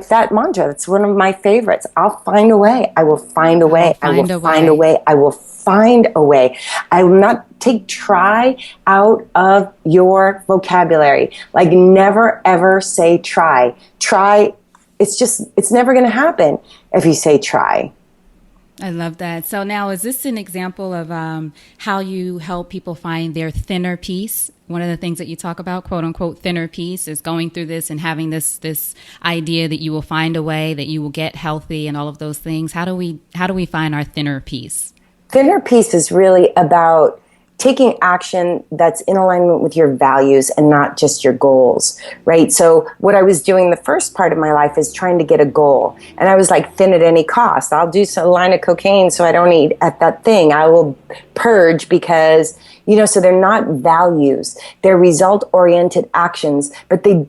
that mantra. That's one of my favorites. I'll find a way. I will find a way. I will find a way. I will find a way. I will not take try out of your vocabulary. Never ever say try. Try. It's never going to happen if you say try. I love that. So now, is this an example of how you help people find their thinner piece? One of the things that you talk about, quote unquote, thinner piece, is going through this and having this idea that you will find a way, that you will get healthy and all of those things. How do we find our thinner piece? Thinner piece is really about taking action that's in alignment with your values and not just your goals, right? So what I was doing the first part of my life is trying to get a goal. And I was thin at any cost. I'll do a line of cocaine so I don't eat at that thing. I will purge because, so they're not values. They're result-oriented actions, but they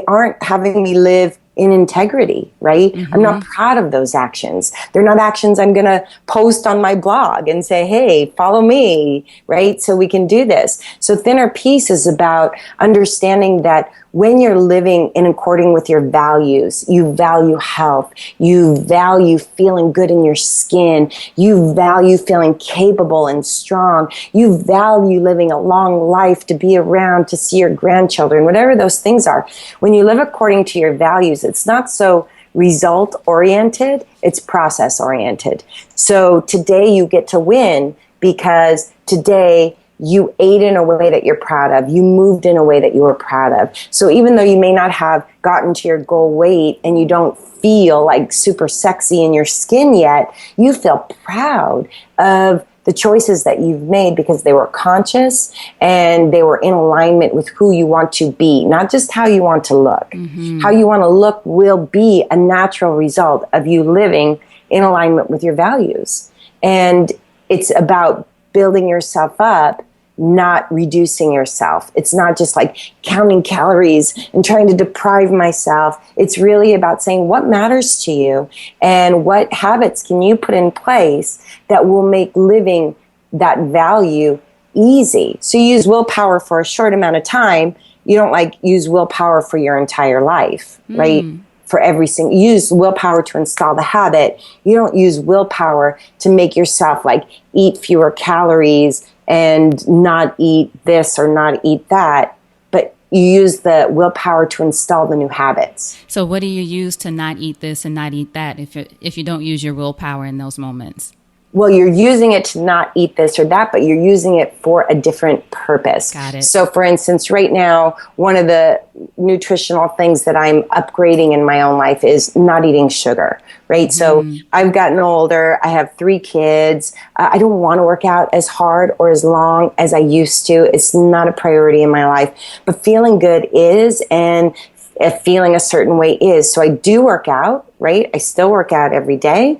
aren't having me live in integrity, right? Mm-hmm. I'm not proud of those actions. They're not actions I'm going to post on my blog and say, hey, follow me, right? So we can do this. So thinner piece is about understanding that when you're living in according with your values, you value health, you value feeling good in your skin, you value feeling capable and strong, you value living a long life to be around to see your grandchildren, whatever those things are. When you live according to your values, it's not so result-oriented, it's process-oriented. So today you get to win because today you ate in a way that you're proud of. You moved in a way that you were proud of. So even though you may not have gotten to your goal weight and you don't feel super sexy in your skin yet, you feel proud of the choices that you've made because they were conscious and they were in alignment with who you want to be, not just how you want to look. Mm-hmm. How you want to look will be a natural result of you living in alignment with your values. And it's about building yourself up not reducing yourself. It's not just like counting calories and trying to deprive myself. It's really about saying what matters to you and what habits can you put in place that will make living that value easy. So you use willpower for a short amount of time. You don't like use willpower for your entire life, right? For every single, you use willpower to install the habit. You don't use willpower to make yourself like eat fewer calories and not eat this or not eat that, but you use the willpower to install the new habits. So what do you use to not eat this and not eat that if you don't use your willpower in those moments? Well, you're using it to not eat this or that, but you're using it for a different purpose. Got it. So, for instance, right now, one of the nutritional things that I'm upgrading in my own life is not eating sugar, right? So I've gotten older. I have 3 kids. I don't want to work out as hard or as long as I used to. It's not a priority in my life. But feeling good is, and feeling a certain way is. So I do work out, right? I still work out every day.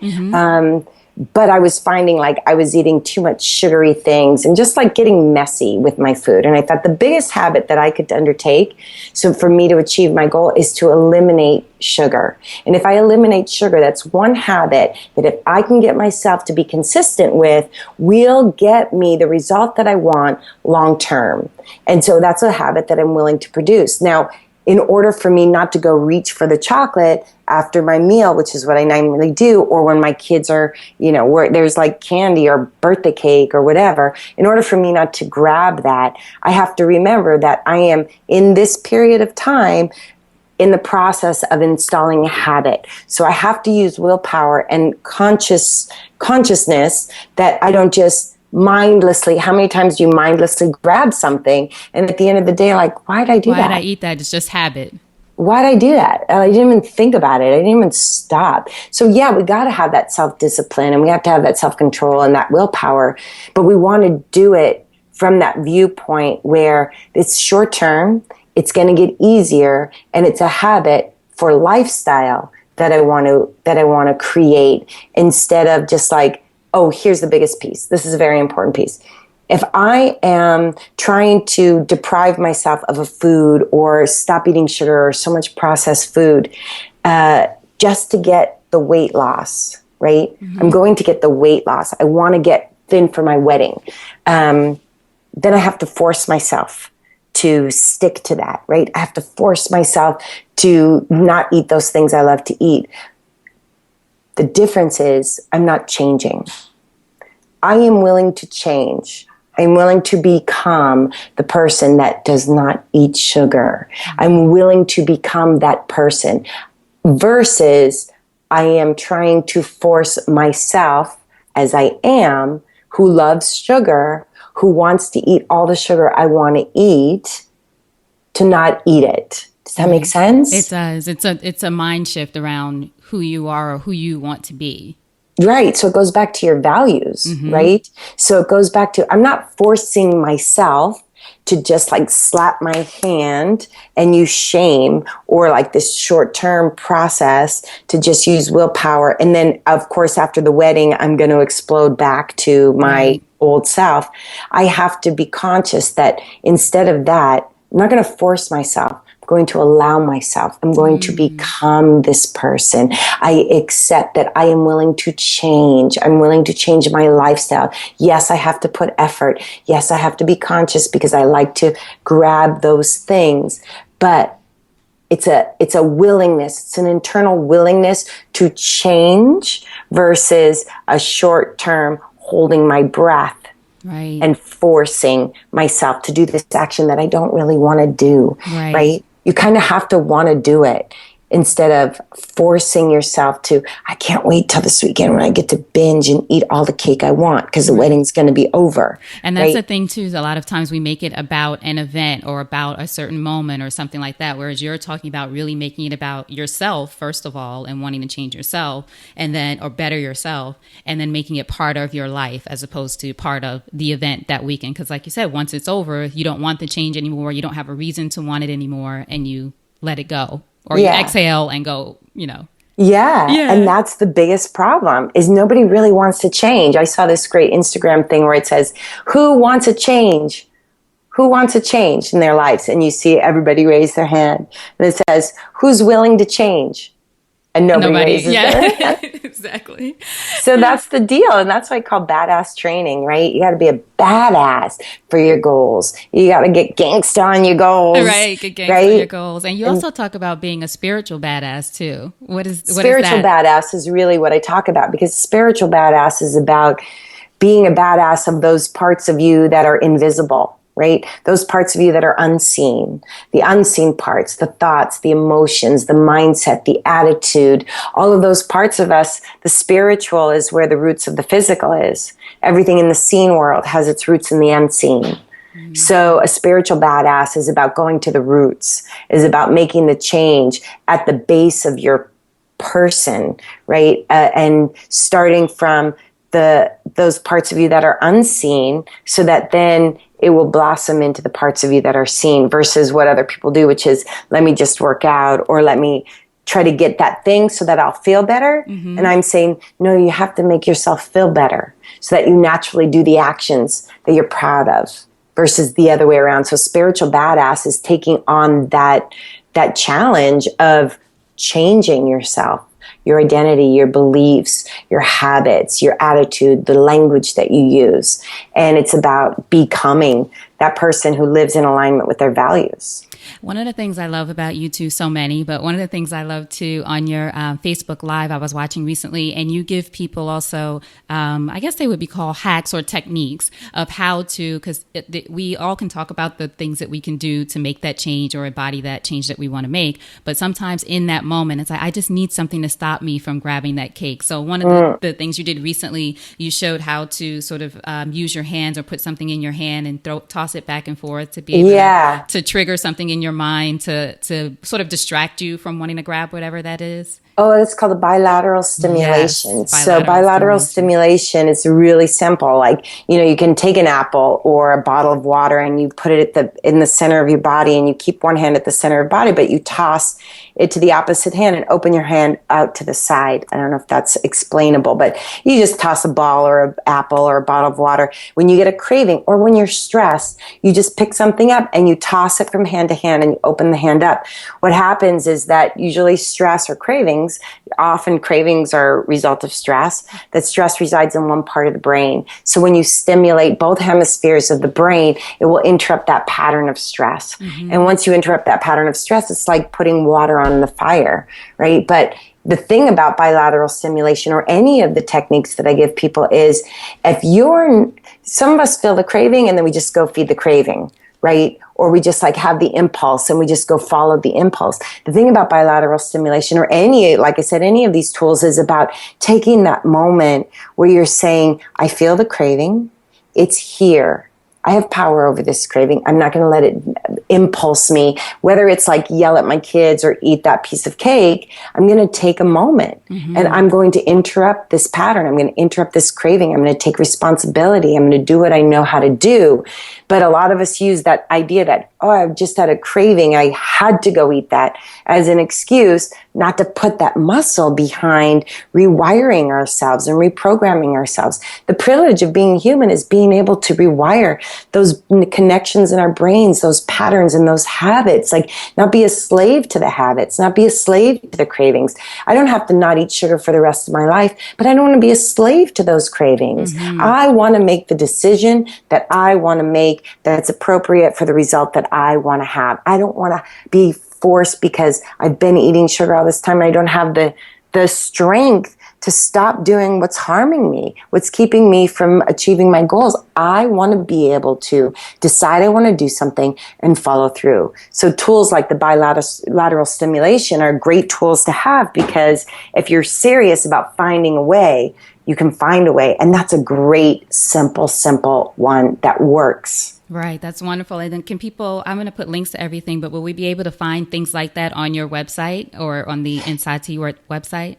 But I was finding like I was eating too much sugary things and just like getting messy with my food. And I thought the biggest habit that I could undertake, so for me to achieve my goal, is to eliminate sugar. And if I eliminate sugar, that's one habit that if I can get myself to be consistent with, will get me the result that I want long term. And so that's a habit that I'm willing to produce. Now, in order for me not to go reach for the chocolate after my meal, which is what I normally do, or when my kids are, where there's like candy or birthday cake or whatever, in order for me not to grab that, I have to remember that I am in this period of time in the process of installing a habit. So I have to use willpower and consciousness that I don't just mindlessly, how many times do you mindlessly grab something and at the end of the day, like, why did I do that? Why did I eat that? It's just habit. Why did I do that? I didn't even think about it. I didn't even stop. So yeah, we got to have that self-discipline and we have to have that self-control and that willpower, but we want to do it from that viewpoint where it's short term, it's going to get easier, and it's a habit for lifestyle that I want to create, instead of just like, oh, here's the biggest piece. This is a very important piece. If I am trying to deprive myself of a food or stop eating sugar or so much processed food just to get the weight loss, right? I'm going to get the weight loss. I want to get thin for my wedding. Then I have to force myself to stick to that, right? I have to force myself to not eat those things I love to eat. The difference is I'm not changing. I am willing to change. I'm willing to become the person that does not eat sugar. I'm willing to become that person versus I am trying to force myself, as I am, who loves sugar, who wants to eat all the sugar I want to eat, to not eat it. Does that make sense? It does. It's a mind shift around who you are or who you want to be. Right. So it goes back to your values, right? So it goes back to, I'm not forcing myself to just like slap my hand and use shame, or like this short-term process to just use willpower. And then, of course, after the wedding, I'm going to explode back to my old self. I have to be conscious that instead of that, I'm not going to force myself. Going to allow myself. I'm going to become this person. I accept that I am willing to change. I'm willing to change my lifestyle. Yes, I have to put effort. Yes, I have to be conscious because I like to grab those things. But it's a willingness. It's an internal willingness to change versus a short-term holding my breath. Right. And forcing myself to do this action that I don't really want to do, right? You kind of have to want to do it instead of forcing yourself to, I can't wait till this weekend when I get to binge and eat all the cake I want because the wedding's going to be over. And that's the thing too, is a lot of times we make it about an event or about a certain moment or something like that, whereas you're talking about really making it about yourself, first of all, and wanting to change yourself and then, or better yourself, and then making it part of your life as opposed to part of the event that weekend. Because like you said, once it's over, you don't want the change anymore. You don't have a reason to want it anymore, and you let it go. Or you exhale and go, Yeah. Yeah. And that's the biggest problem is nobody really wants to change. I saw this great Instagram thing where it says, who wants a change? Who wants a change in their lives? And you see everybody raise their hand. And it says, who's willing to change? And nobody raises their hand. Exactly. So that's the deal. And that's why I call badass training, right? You got to be a badass for your goals. You got to get gangsta on your goals. Right. Get gangsta on your goals. And you also talk about being a spiritual badass too. What is spiritual badass is really what I talk about, because spiritual badass is about being a badass of those parts of you that are invisible, right? Those parts of you that are unseen, the unseen parts, the thoughts, the emotions, the mindset, the attitude, all of those parts of us. The spiritual is where the roots of the physical is. Everything in the seen world has its roots in the unseen. Mm-hmm. So a spiritual badass is about going to the roots, is about making the change at the base of your person, right? And starting from those parts of you that are unseen, so that then it will blossom into the parts of you that are seen, versus what other people do, which is, let me just work out, or let me try to get that thing so that I'll feel better. Mm-hmm. And I'm saying, no, you have to make yourself feel better so that you naturally do the actions that you're proud of, versus the other way around. So spiritual badass is taking on that challenge of changing yourself, your identity, your beliefs, your habits, your attitude, the language that you use. And it's about becoming that person who lives in alignment with their values. One of the things I love about you too, so many, but one of the things I love too on your Facebook Live I was watching recently, and you give people also, I guess they would be called hacks or techniques of how to, because we all can talk about the things that we can do to make that change or embody that change that we want to make. But sometimes in that moment, it's like, I just need something to stop me from grabbing that cake. So one of the things you did recently, you showed how to sort of use your hands or put something in your hand and toss it back and forth to be able to trigger something in your mind to sort of distract you from wanting to grab whatever that is. Oh, it's called a bilateral stimulation. Yes, so bilateral stimulation is really simple. Like, you can take an apple or a bottle of water and you put it in the center of your body, and you keep one hand at the center of your body, but you toss it to the opposite hand and open your hand out to the side. I don't know if that's explainable, but you just toss a ball or an apple or a bottle of water. When you get a craving or when you're stressed, you just pick something up and you toss it from hand to hand and you open the hand up. What happens is that usually stress or cravings, often cravings are a result of stress, that stress resides in one part of the brain. So when you stimulate both hemispheres of the brain, it will interrupt that pattern of stress. Mm-hmm. And once you interrupt that pattern of stress, it's like putting water on the fire, right? But the thing about bilateral stimulation or any of the techniques that I give people is, some of us feel the craving and then we just go feed the craving, right? Or we just have the impulse and we just go follow the impulse. The thing about bilateral stimulation or like I said, any of these tools is about taking that moment where you're saying, I feel the craving. It's here. I have power over this craving. I'm not going to let it impulse me. Whether it's like yell at my kids or eat that piece of cake, I'm going to take a moment and I'm going to interrupt this pattern. I'm going to interrupt this craving. I'm going to take responsibility. I'm going to do what I know how to do. But a lot of us use that idea that, I've just had a craving, I had to go eat that, as an excuse not to put that muscle behind rewiring ourselves and reprogramming ourselves. The privilege of being human is being able to rewire those connections in our brains, those patterns and those habits, not be a slave to the habits, not be a slave to the cravings. I don't have to not eat sugar for the rest of my life, but I don't want to be a slave to those cravings. Mm-hmm. I want to make the decision that I want to make that's appropriate for the result that I want to have. I don't want to be forced because I've been eating sugar all this time and I don't have the strength to stop doing what's harming me, what's keeping me from achieving my goals. I want to be able to decide I want to do something and follow through. So tools like the bilateral stimulation are great tools to have, because if you're serious about finding a way, you can find a way. And that's a great, simple one that works. Right. That's wonderful. And then I'm going to put links to everything, but will we be able to find things like that on your website or on the Intensati website?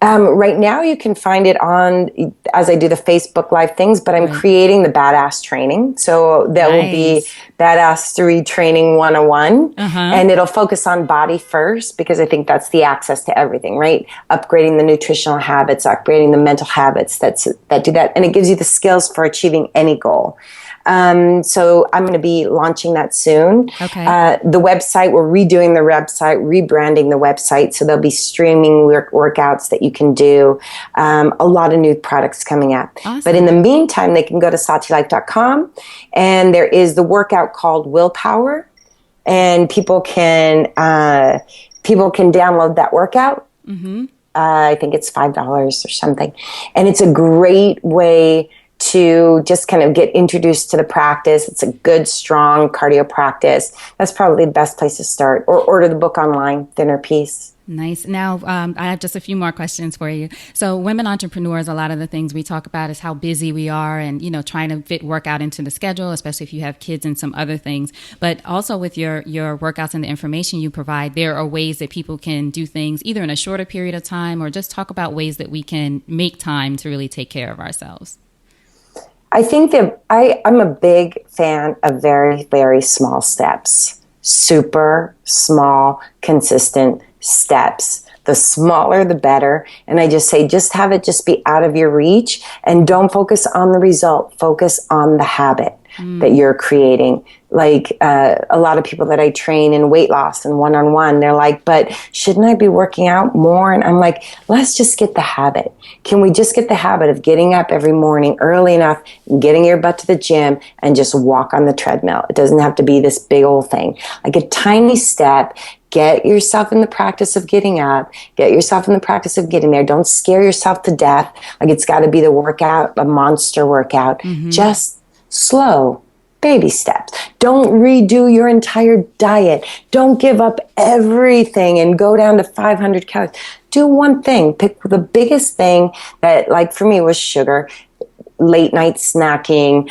Right now, you can find it on, as I do the Facebook Live things, but I'm creating the Badass training. So there will be Badass 3 Training 101, and it'll focus on body first, because I think that's the access to everything, right? Upgrading the nutritional habits, upgrading the mental habits that do that. And it gives you the skills for achieving any goal. So I'm going to be launching that soon. Okay. The website, we're redoing the website, rebranding the website. So there'll be streaming workouts that you can do. A lot of new products coming up. Awesome. But in the meantime, they can go to saatilife.com, and there is the workout called Willpower, and people can download that workout. I think it's $5 or something. And it's a great way to just kind of get introduced to the practice. It's a good, strong cardio practice. That's probably the best place to start. Or order the book online, Thinner Peace. Nice. Now, I have just a few more questions for you. So women entrepreneurs, a lot of the things we talk about is how busy we are and, trying to fit workout into the schedule, especially if you have kids and some other things. But also with your workouts and the information you provide, there are ways that people can do things either in a shorter period of time, or just talk about ways that we can make time to really take care of ourselves. I think that I'm a big fan of very, very small steps. Super small, consistent steps. The smaller, the better. And I just say, just have it just be out of your reach, and don't focus on the result. Focus on the habit that you're creating. Like a lot of people that I train in weight loss and one-on-one, they're like, but shouldn't I be working out more? And I'm like, let's just get the habit. Can we just get the habit of getting up every morning early enough, getting your butt to the gym, and just walk on the treadmill? It doesn't have to be this big old thing. Like a tiny step. Get yourself in the practice of getting up. Get yourself in the practice of getting there. Don't scare yourself to death. Like it's got to be the workout, a monster workout. Just slow, baby steps. Don't redo your entire diet. Don't give up everything and go down to 500 calories. Do one thing. Pick the biggest thing that, like for me, was sugar. Late night snacking,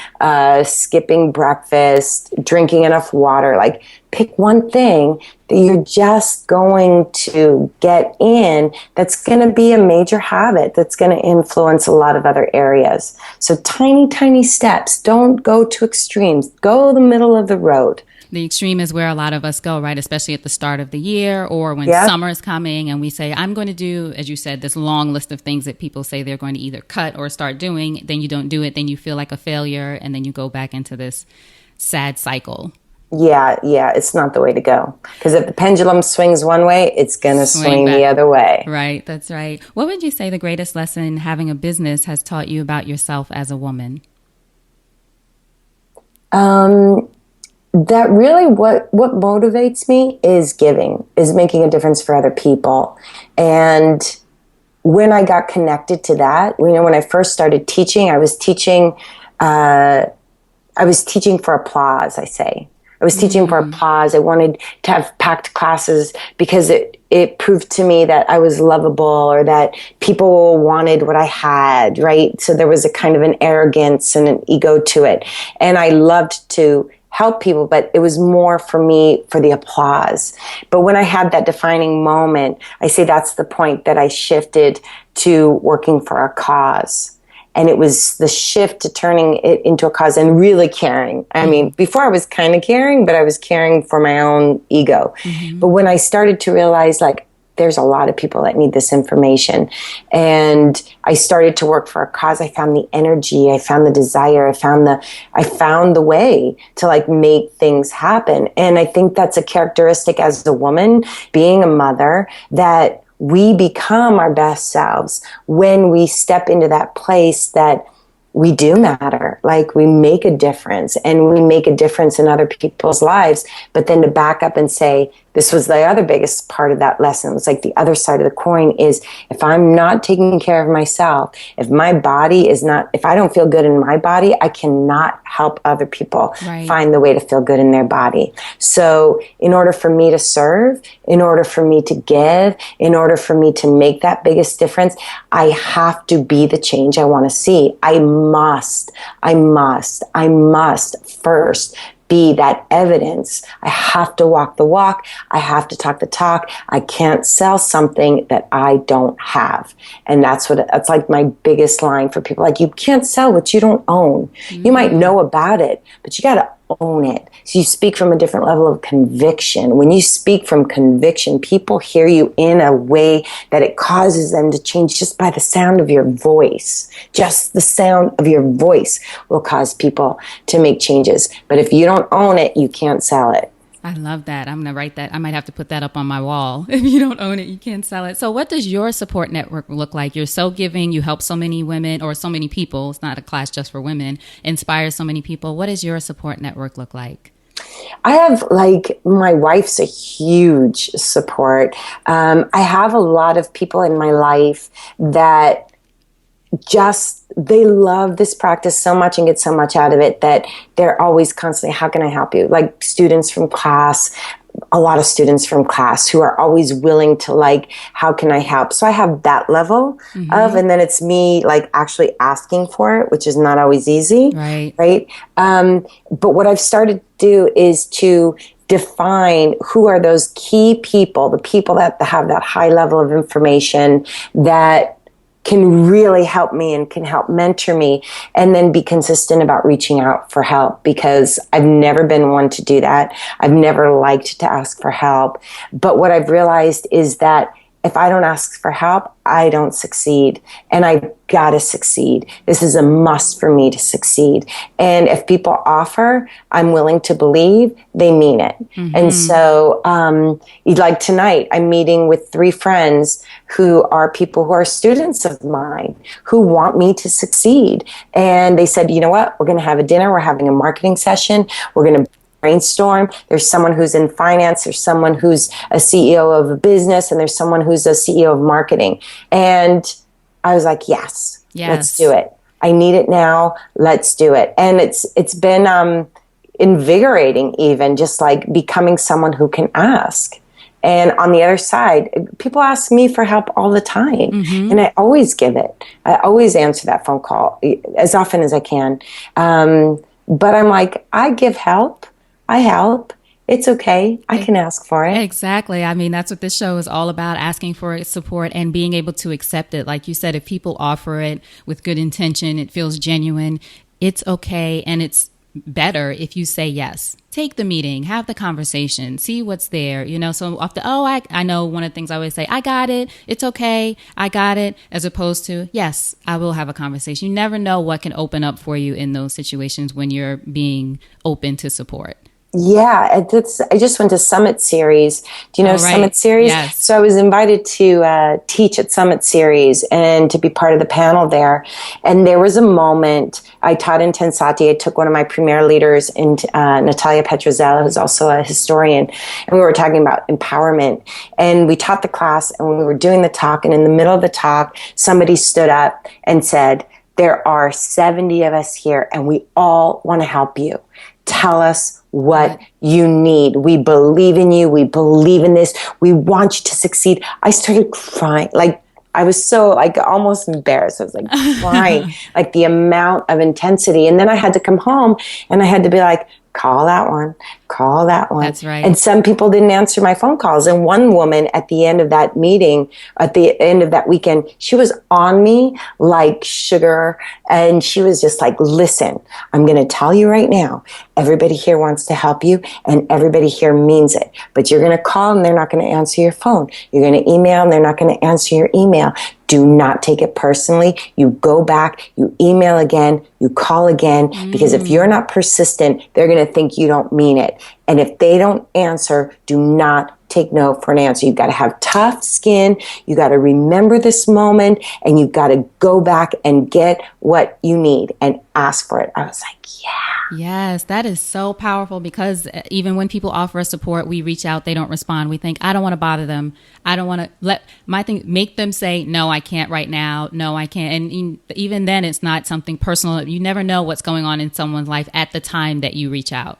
skipping breakfast, drinking enough water. Like pick one thing that you're just going to get in that's going to be a major habit that's going to influence a lot of other areas. So tiny, tiny steps. Don't go to extremes. Go the middle of the road. The extreme is where a lot of us go, right? Especially at the start of the year, or when summer is coming and we say, I'm going to do, as you said, this long list of things that people say they're going to either cut or start doing. Then you don't do it. Then you feel like a failure. And then you go back into this sad cycle. Yeah, it's not the way to go. Because if the pendulum swings one way, it's going to swing the other way. Right, that's right. What would you say the greatest lesson having a business has taught you about yourself as a woman? That really what motivates me is giving, is making a difference for other people. And when I got connected to that, when I first started teaching, I was teaching for applause, I say. I was teaching for applause. I wanted to have packed classes because it proved to me that I was lovable, or that people wanted what I had, right? So there was a kind of an arrogance and an ego to it. And I loved to help people, but it was more for me for the applause. But when I had that defining moment, I say that's the point that I shifted to working for a cause. And it was the shift to turning it into a cause and really caring. I mean, before I was kind of caring, but I was caring for my own ego. But when I started to realize, like, there's a lot of people that need this information, and I started to work for a cause, I found the energy, I found the desire, I found the way to like make things happen. And I think that's a characteristic as a woman, being a mother, that we become our best selves when we step into that place that we do matter. Like we make a difference, and we make a difference in other people's lives. But then to back up and say, this was the other biggest part of that lesson. It was like the other side of the coin is, if I'm not taking care of myself, if my body is not, if I don't feel good in my body, I cannot help other people find the way to feel good in their body. So in order for me to serve, in order for me to give, in order for me to make that biggest difference, I have to be the change I want to see. I must first be that evidence. I have to walk the walk. I have to talk the talk. I can't sell something that I don't have. And that's like my biggest line for people. Like, you can't sell what you don't own. You might know about it, but you got to own it. So you speak from a different level of conviction. When you speak from conviction, people hear you in a way that it causes them to change just by the sound of your voice. Just the sound of your voice will cause people to make changes. But if you don't own it, you can't sell it. I love that. I'm going to write that. I might have to put that up on my wall. If you don't own it, you can't sell it. So what does your support network look like? You're so giving. You help so many women, or so many people. It's not a class just for women. Inspire so many people. What does your support network look like? I have, like, my wife's a huge support. I have a lot of people in my life that they love this practice so much and get so much out of it that they're always constantly, how can I help you? Like, students from class, a lot of students from class who are always willing to, like, how can I help? So I have that level of, and then it's me, like, actually asking for it, which is not always easy. Right. But what I've started to do is to define who are those key people, the people that have that high level of information that can really help me and can help mentor me, and then be consistent about reaching out for help, because I've never been one to do that. I've never liked to ask for help. But what I've realized is that if I don't ask for help, I don't succeed. And I gotta succeed. This is a must for me to succeed. And if people offer, I'm willing to believe they mean it. And so, like tonight, I'm meeting with 3 friends who are people who are students of mine who want me to succeed. And they said, you know what? We're going to have a dinner. We're having a marketing session. We're going to brainstorm. There's someone who's in finance, there's someone who's a CEO of a business, and there's someone who's a CEO of marketing. And I was like, yes, let's do it. I need it now. Let's do it. And it's been invigorating, even just like becoming someone who can ask. And on the other side, people ask me for help all the time, and I always give it. I always answer that phone call as often as I can. But I'm like, I give help. I help. It's okay. I can ask for it. Exactly. I mean, that's what this show is all about, asking for support and being able to accept it. Like you said, if people offer it with good intention, it feels genuine, it's okay. And it's better if you say yes. Take the meeting, have the conversation, see what's there, so often, I know one of the things I always say, I got it, it's okay, I got it, as opposed to, yes, I will have a conversation. You never know what can open up for you in those situations when you're being open to support. Yeah, I just went to Summit Series. Do you know Summit Series? Yes. So I was invited to teach at Summit Series and to be part of the panel there. And there was a moment, I taught Intensati. I took one of my premier leaders, Natalia Petrozelli, who's also a historian, and we were talking about empowerment. And we taught the class, and we were doing the talk, and in the middle of the talk, somebody stood up and said, there are 70 of us here, and we all want to help you. Tell us what you need. We believe in you. We believe in this. We want you to succeed. I started crying. Like, I was so, like, almost embarrassed. I was like crying, like the amount of intensity. And then I had to come home and I had to be like, call that one. That's right. And some people didn't answer my phone calls. And one woman at the end of that meeting, at the end of that weekend, she was on me like sugar. And she was just like, listen, I'm going to tell you right now, everybody here wants to help you and everybody here means it. But you're going to call and they're not going to answer your phone. You're going to email and they're not going to answer your email. Do not take it personally. You go back, you email again, you call again, because if you're not persistent, they're going to think you don't mean it. And if they don't answer, do not take no for an answer. You've got to have tough skin. You got to remember this moment, and you've got to go back and get what you need and ask for it. I was like, yeah. Yes, that is so powerful, because even when people offer us support, we reach out, they don't respond. We think, I don't want to bother them. I don't want to make them say, no, I can't right now. No, I can't. And even then, it's not something personal. You never know what's going on in someone's life at the time that you reach out.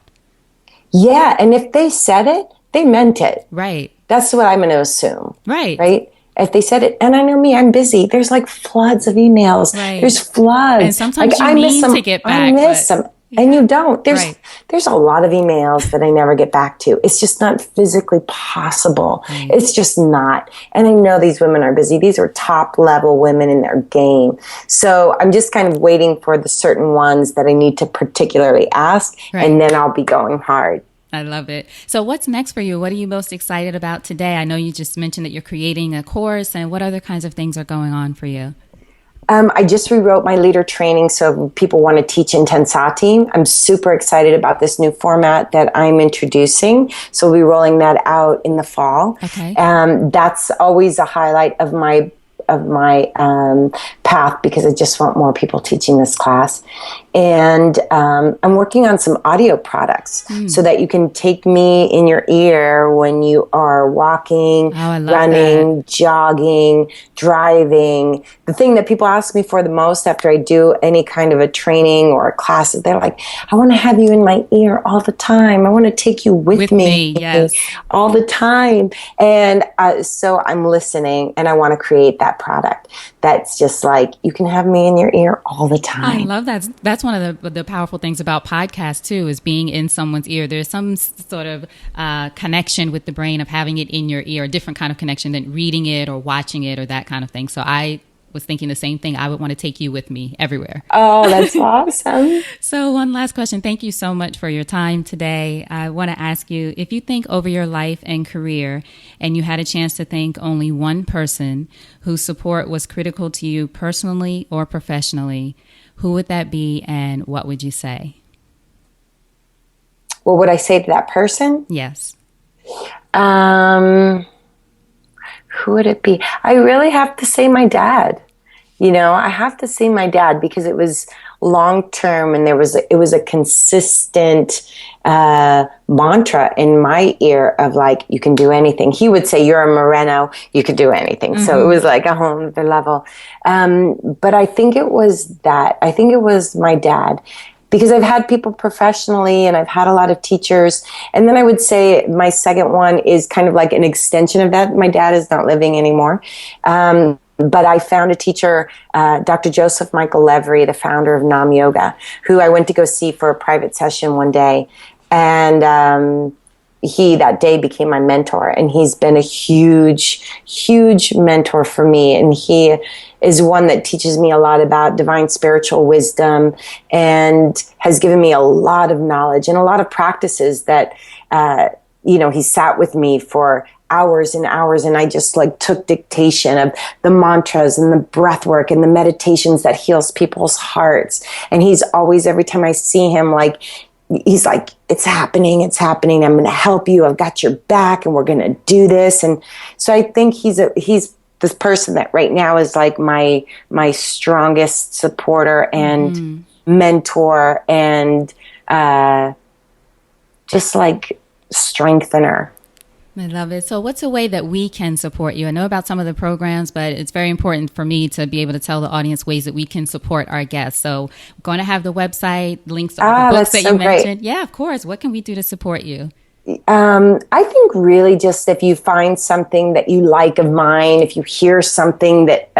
Yeah. And if they said it, they meant it. Right. That's what I'm going to assume. Right. If they said it, and I know me, I'm busy. There's like floods of emails. Right. There's floods. And sometimes like, you I miss need them. to get back. I miss them. And you don't. Right. There's a lot of emails that I never get back to. It's just not physically possible. Right. It's just not. And I know these women are busy. These are top level women in their game. So I'm just kind of waiting for the certain ones that I need to particularly ask, Right. and then I'll be going hard. I love it. So what's next for you? What are you most excited about today? I know you just mentioned that you're creating a course, and what other kinds of things are going on for you? I just rewrote my leader training, so if people want to teach Intensati. I'm super excited about this new format that I'm introducing. So we'll be rolling that out in the fall. Okay. That's always a highlight of my path, because I just want more people teaching this class. And I'm working on some audio products so that you can take me in your ear when you are walking, running, jogging, driving. The thing that people ask me for the most after I do any kind of a training or a class is they're like, I want to have you in my ear all the time. I want to take you with me yes. all the time. And so I'm listening, and I want to create that product that's just like, you can have me in your ear all the time. I love that. That's one of the powerful things about podcasts too, is being in someone's ear. There's some sort of connection with the brain of having it in your ear, a different kind of connection than reading it or watching it or that kind of thing. So I was thinking the same thing. I would want to take you with me everywhere. Oh, that's awesome. So one last question. Thank you so much for your time today. I want to ask you, if you think over your life and career and you had a chance to thank only one person whose support was critical to you personally or professionally, who would that be and what would you say? What would I say to that person? Yes. Who would it be? I really have to say my dad. I have to say my dad, because it was long term, and it was a consistent mantra in my ear of like, you can do anything. He would say, you're a Moreno, you could do anything. Mm-hmm. So it was like a whole other level. But I think it was that. I think it was my dad. Because I've had people professionally, and I've had a lot of teachers. And then I would say my second one is kind of like an extension of that. My dad is not living anymore. But I found a teacher, Dr. Joseph Michael Levry, the founder of Nam Yoga, who I went to go see for a private session one day. And he that day became my mentor. And he's been a huge, huge mentor for me. And he is one that teaches me a lot about divine spiritual wisdom, and has given me a lot of knowledge and a lot of practices that, he sat with me for hours and hours, and I just like took dictation of the mantras and the breath work and the meditations that heals people's hearts. And he's always, every time I see him, like, he's like, it's happening. I'm going to help you. I've got your back, and we're going to do this. And so I think he's this person that right now is like my strongest supporter and mentor, and just like strengthener. I love it. So what's a way that we can support you? I know about some of the programs, but it's very important for me to be able to tell the audience ways that we can support our guests. So I'm going to have the website, links to all the books that you mentioned. Great. Yeah, of course. What can we do to support you? I think really just if you find something that you like of mine, if you hear something that,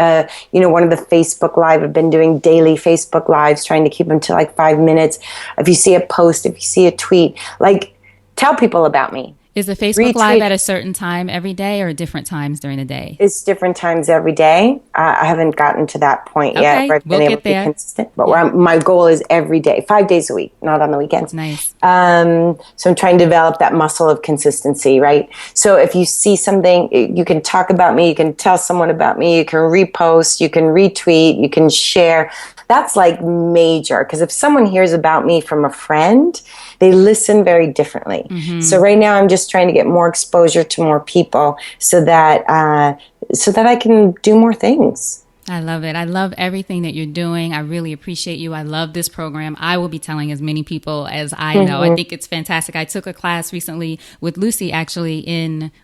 one of the Facebook Live, I've been doing daily Facebook Lives, trying to keep them to like 5 minutes. If you see a post, if you see a tweet, like, tell people about me. Is the Facebook Live at a certain time every day or different times during the day? It's different times every day. I haven't gotten to that point yet where I've been able to be consistent. But my goal is every day, 5 days a week, not on the weekends. Nice. So I'm trying to develop that muscle of consistency, right? So if you see something, you can talk about me, you can tell someone about me, you can repost, you can retweet, you can share. That's like major, because if someone hears about me from a friend, they listen very differently. Mm-hmm. So right now I'm just trying to get more exposure to more people so that I can do more things. I love it. I love everything that you're doing. I really appreciate you. I love this program. I will be telling as many people as I know. I think it's fantastic. I took a class recently with Lucy, actually,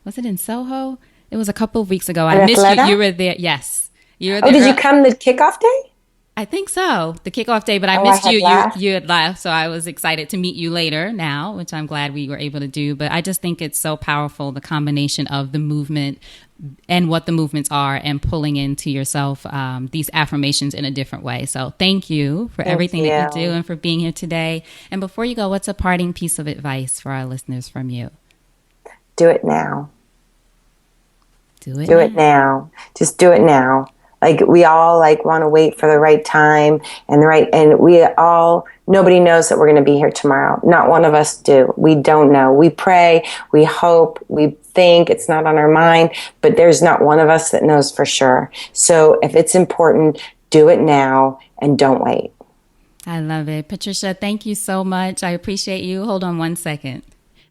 was it in Soho? It was a couple of weeks ago. I missed you. You were there. Yes. You were there. Oh, did you come the kickoff day? I think so. The kickoff day, but I Oh, missed I had you. left? You had left, so I was excited to meet you later now, which I'm glad we were able to do. But I just think it's so powerful, the combination of the movement and what the movements are and pulling into yourself these affirmations in a different way. So thank you for everything that you do and for being here today. And before you go, what's a parting piece of advice for our listeners from you? Do it now. Do it now. Just do it now. Like we all want to wait for the right time and we all, nobody knows that we're going to be here tomorrow. Not one of us do. We don't know. We pray, we hope, we think, it's not on our mind, but there's not one of us that knows for sure. So if it's important, do it now and don't wait. I love it. Patricia, thank you so much. I appreciate you. Hold on one second.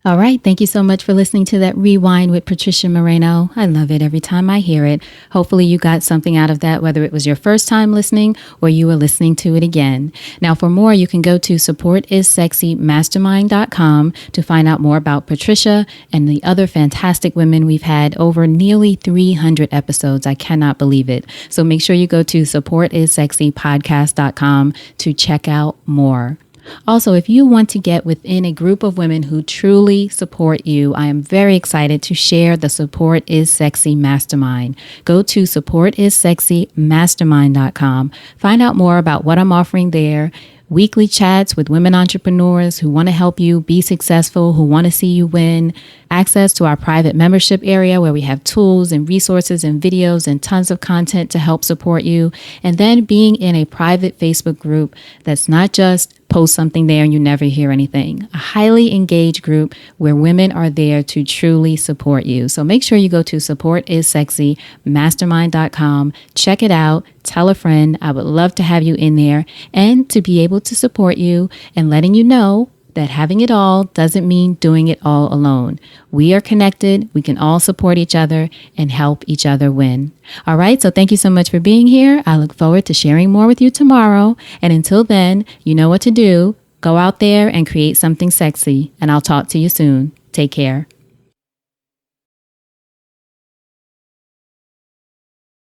All right. Thank you so much for listening to that Rewind with Patricia Moreno. I love it every time I hear it. Hopefully you got something out of that, whether it was your first time listening or you were listening to it again. Now, for more, you can go to supportissexymastermind.com to find out more about Patricia and the other fantastic women we've had over nearly 300 episodes. I cannot believe it. So make sure you go to supportissexypodcast.com to check out more. Also, if you want to get within a group of women who truly support you, I am very excited to share the Support is Sexy Mastermind. Go to supportissexymastermind.com. Find out more about what I'm offering there. Weekly chats with women entrepreneurs who want to help you be successful, who want to see you win. Access to our private membership area where we have tools and resources and videos and tons of content to help support you. And then being in a private Facebook group that's not just post something there and you never hear anything. A highly engaged group where women are there to truly support you. So make sure you go to supportissexymastermind.com. Check it out. Tell a friend. I would love to have you in there and to be able to support you and letting you know that having it all doesn't mean doing it all alone. We are connected. We can all support each other and help each other win. All right. So thank you so much for being here. I look forward to sharing more with you tomorrow. And until then, you know what to do. Go out there and create something sexy. And I'll talk to you soon. Take care.